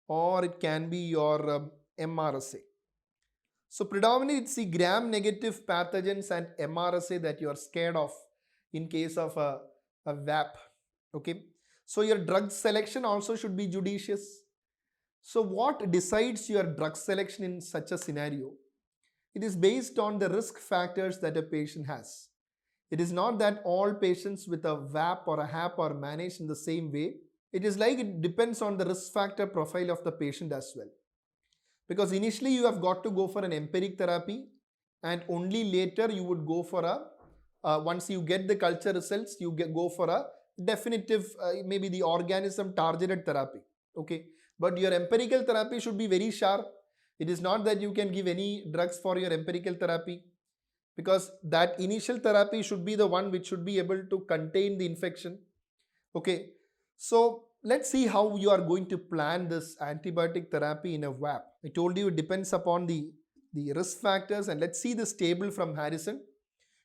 or it can be your MRSA. So predominantly it's the gram-negative pathogens and MRSA that you are scared of in case of a VAP. Okay, so your drug selection also should be judicious. So what decides your drug selection in such a scenario? It is based on the risk factors that a patient has. It is not that all patients with a VAP or a HAP are managed in the same way. It is like it depends on the risk factor profile of the patient as well. Because initially you have got to go for an empiric therapy, and only later you would go for once you get the culture results, you go for a definitive, maybe the organism targeted therapy. Okay, but your empirical therapy should be very sharp. It is not that you can give any drugs for your empirical therapy, because that initial therapy should be the one which should be able to contain the infection. Okay, so let's see how you are going to plan this antibiotic therapy in a VAP. I told you it depends upon the risk factors, and let's see this table from Harrison,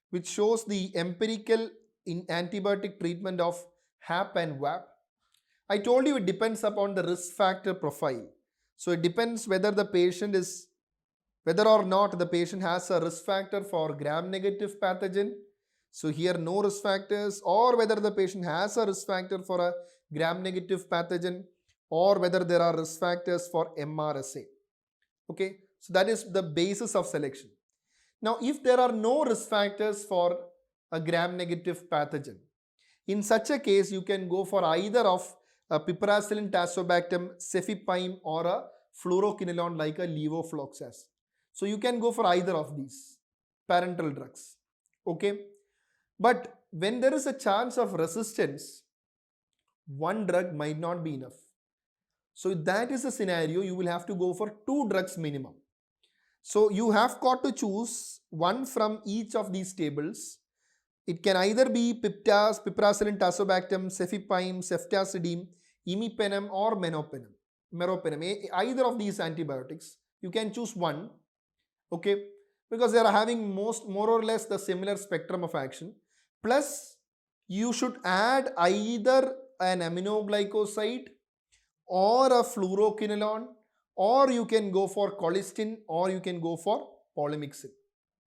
which shows the empirical antibiotic treatment of HAP and VAP. I told you it depends upon the risk factor profile. So it depends whether the patient is whether or not the patient has a risk factor for gram-negative pathogen. So here no risk factors, or whether the patient has a risk factor for a gram-negative pathogen, or whether there are risk factors for MRSA. Okay, so that is the basis of selection. Now, if there are no risk factors for a gram-negative pathogen, in such a case, you can go for either of a piperacillin tazobactam, cefepime, or a fluoroquinolone like a levofloxacin. So you can go for either of these parenteral drugs. Okay, but when there is a chance of resistance, one drug might not be enough. So that is a scenario you will have to go for 2 drugs minimum. So you have got to choose one from each of these tables. It can either be piperacillin tazobactam, cefepime, ceftazidime, imipenem, or meropenem. Either of these antibiotics, you can choose one. Okay, because they are having more or less the similar spectrum of action. Plus, you should add either an aminoglycoside or a fluoroquinolone, or you can go for colistin, or you can go for polymyxin.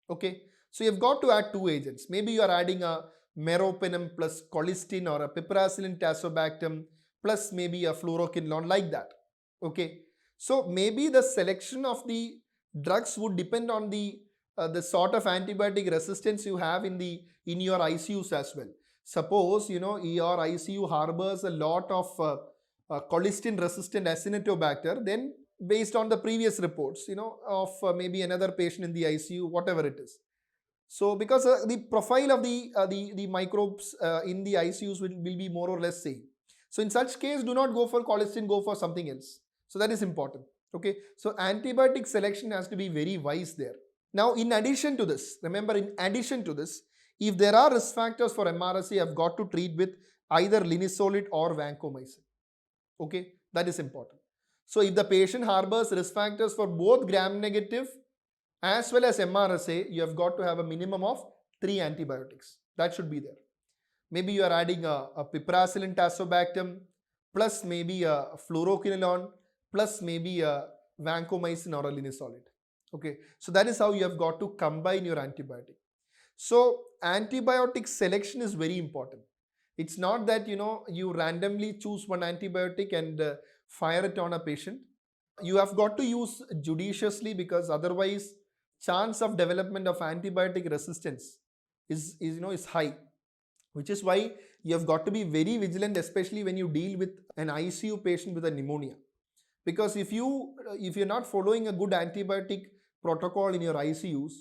Okay, so you've got to add 2 agents. Maybe you are adding a meropenem plus colistin, or a piperacillin tazobactam plus maybe a fluoroquinolone, like that. Okay, so maybe the selection of the drugs would depend on the sort of antibiotic resistance you have in your ICUs as well. Suppose your ICU harbors a lot of colistin resistant Acinetobacter, then based on the previous reports of maybe another patient in the ICU, whatever it is. So because the profile of the microbes in the ICUs will be more or less same. So in such case, do not go for colistin, go for something else. So that is important. Okay, so antibiotic selection has to be very wise there. Now, in addition to this, remember, in addition to this, if there are risk factors for MRSA, I've got to treat with either linezolid or vancomycin. Okay, that is important. So if the patient harbors risk factors for both gram-negative as well as MRSA, you have got to have a minimum of 3 antibiotics. That should be there. Maybe you are adding a piperacillin tazobactam plus maybe a fluoroquinolone plus maybe a vancomycin or a linezolid. Okay, so that is how you have got to combine your antibiotic. So antibiotic selection is very important. It's not that you randomly choose one antibiotic and fire it on a patient. You have got to use judiciously, because otherwise chance of development of antibiotic resistance is high, which is why you have got to be very vigilant, especially when you deal with an ICU patient with a pneumonia. Because if you're not following a good antibiotic protocol in your ICUs,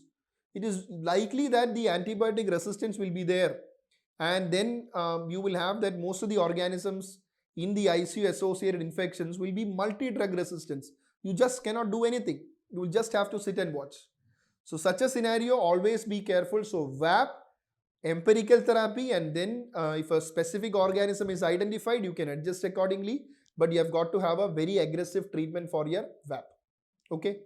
it is likely that the antibiotic resistance will be there, and then you will have that most of the organisms in the ICU associated infections will be multi-drug resistance. You just cannot do anything. You will just have to sit and watch. So such a scenario, always be careful. So VAP, empirical therapy, and then if a specific organism is identified, you can adjust accordingly, but you have got to have a very aggressive treatment for your VAP. Okay.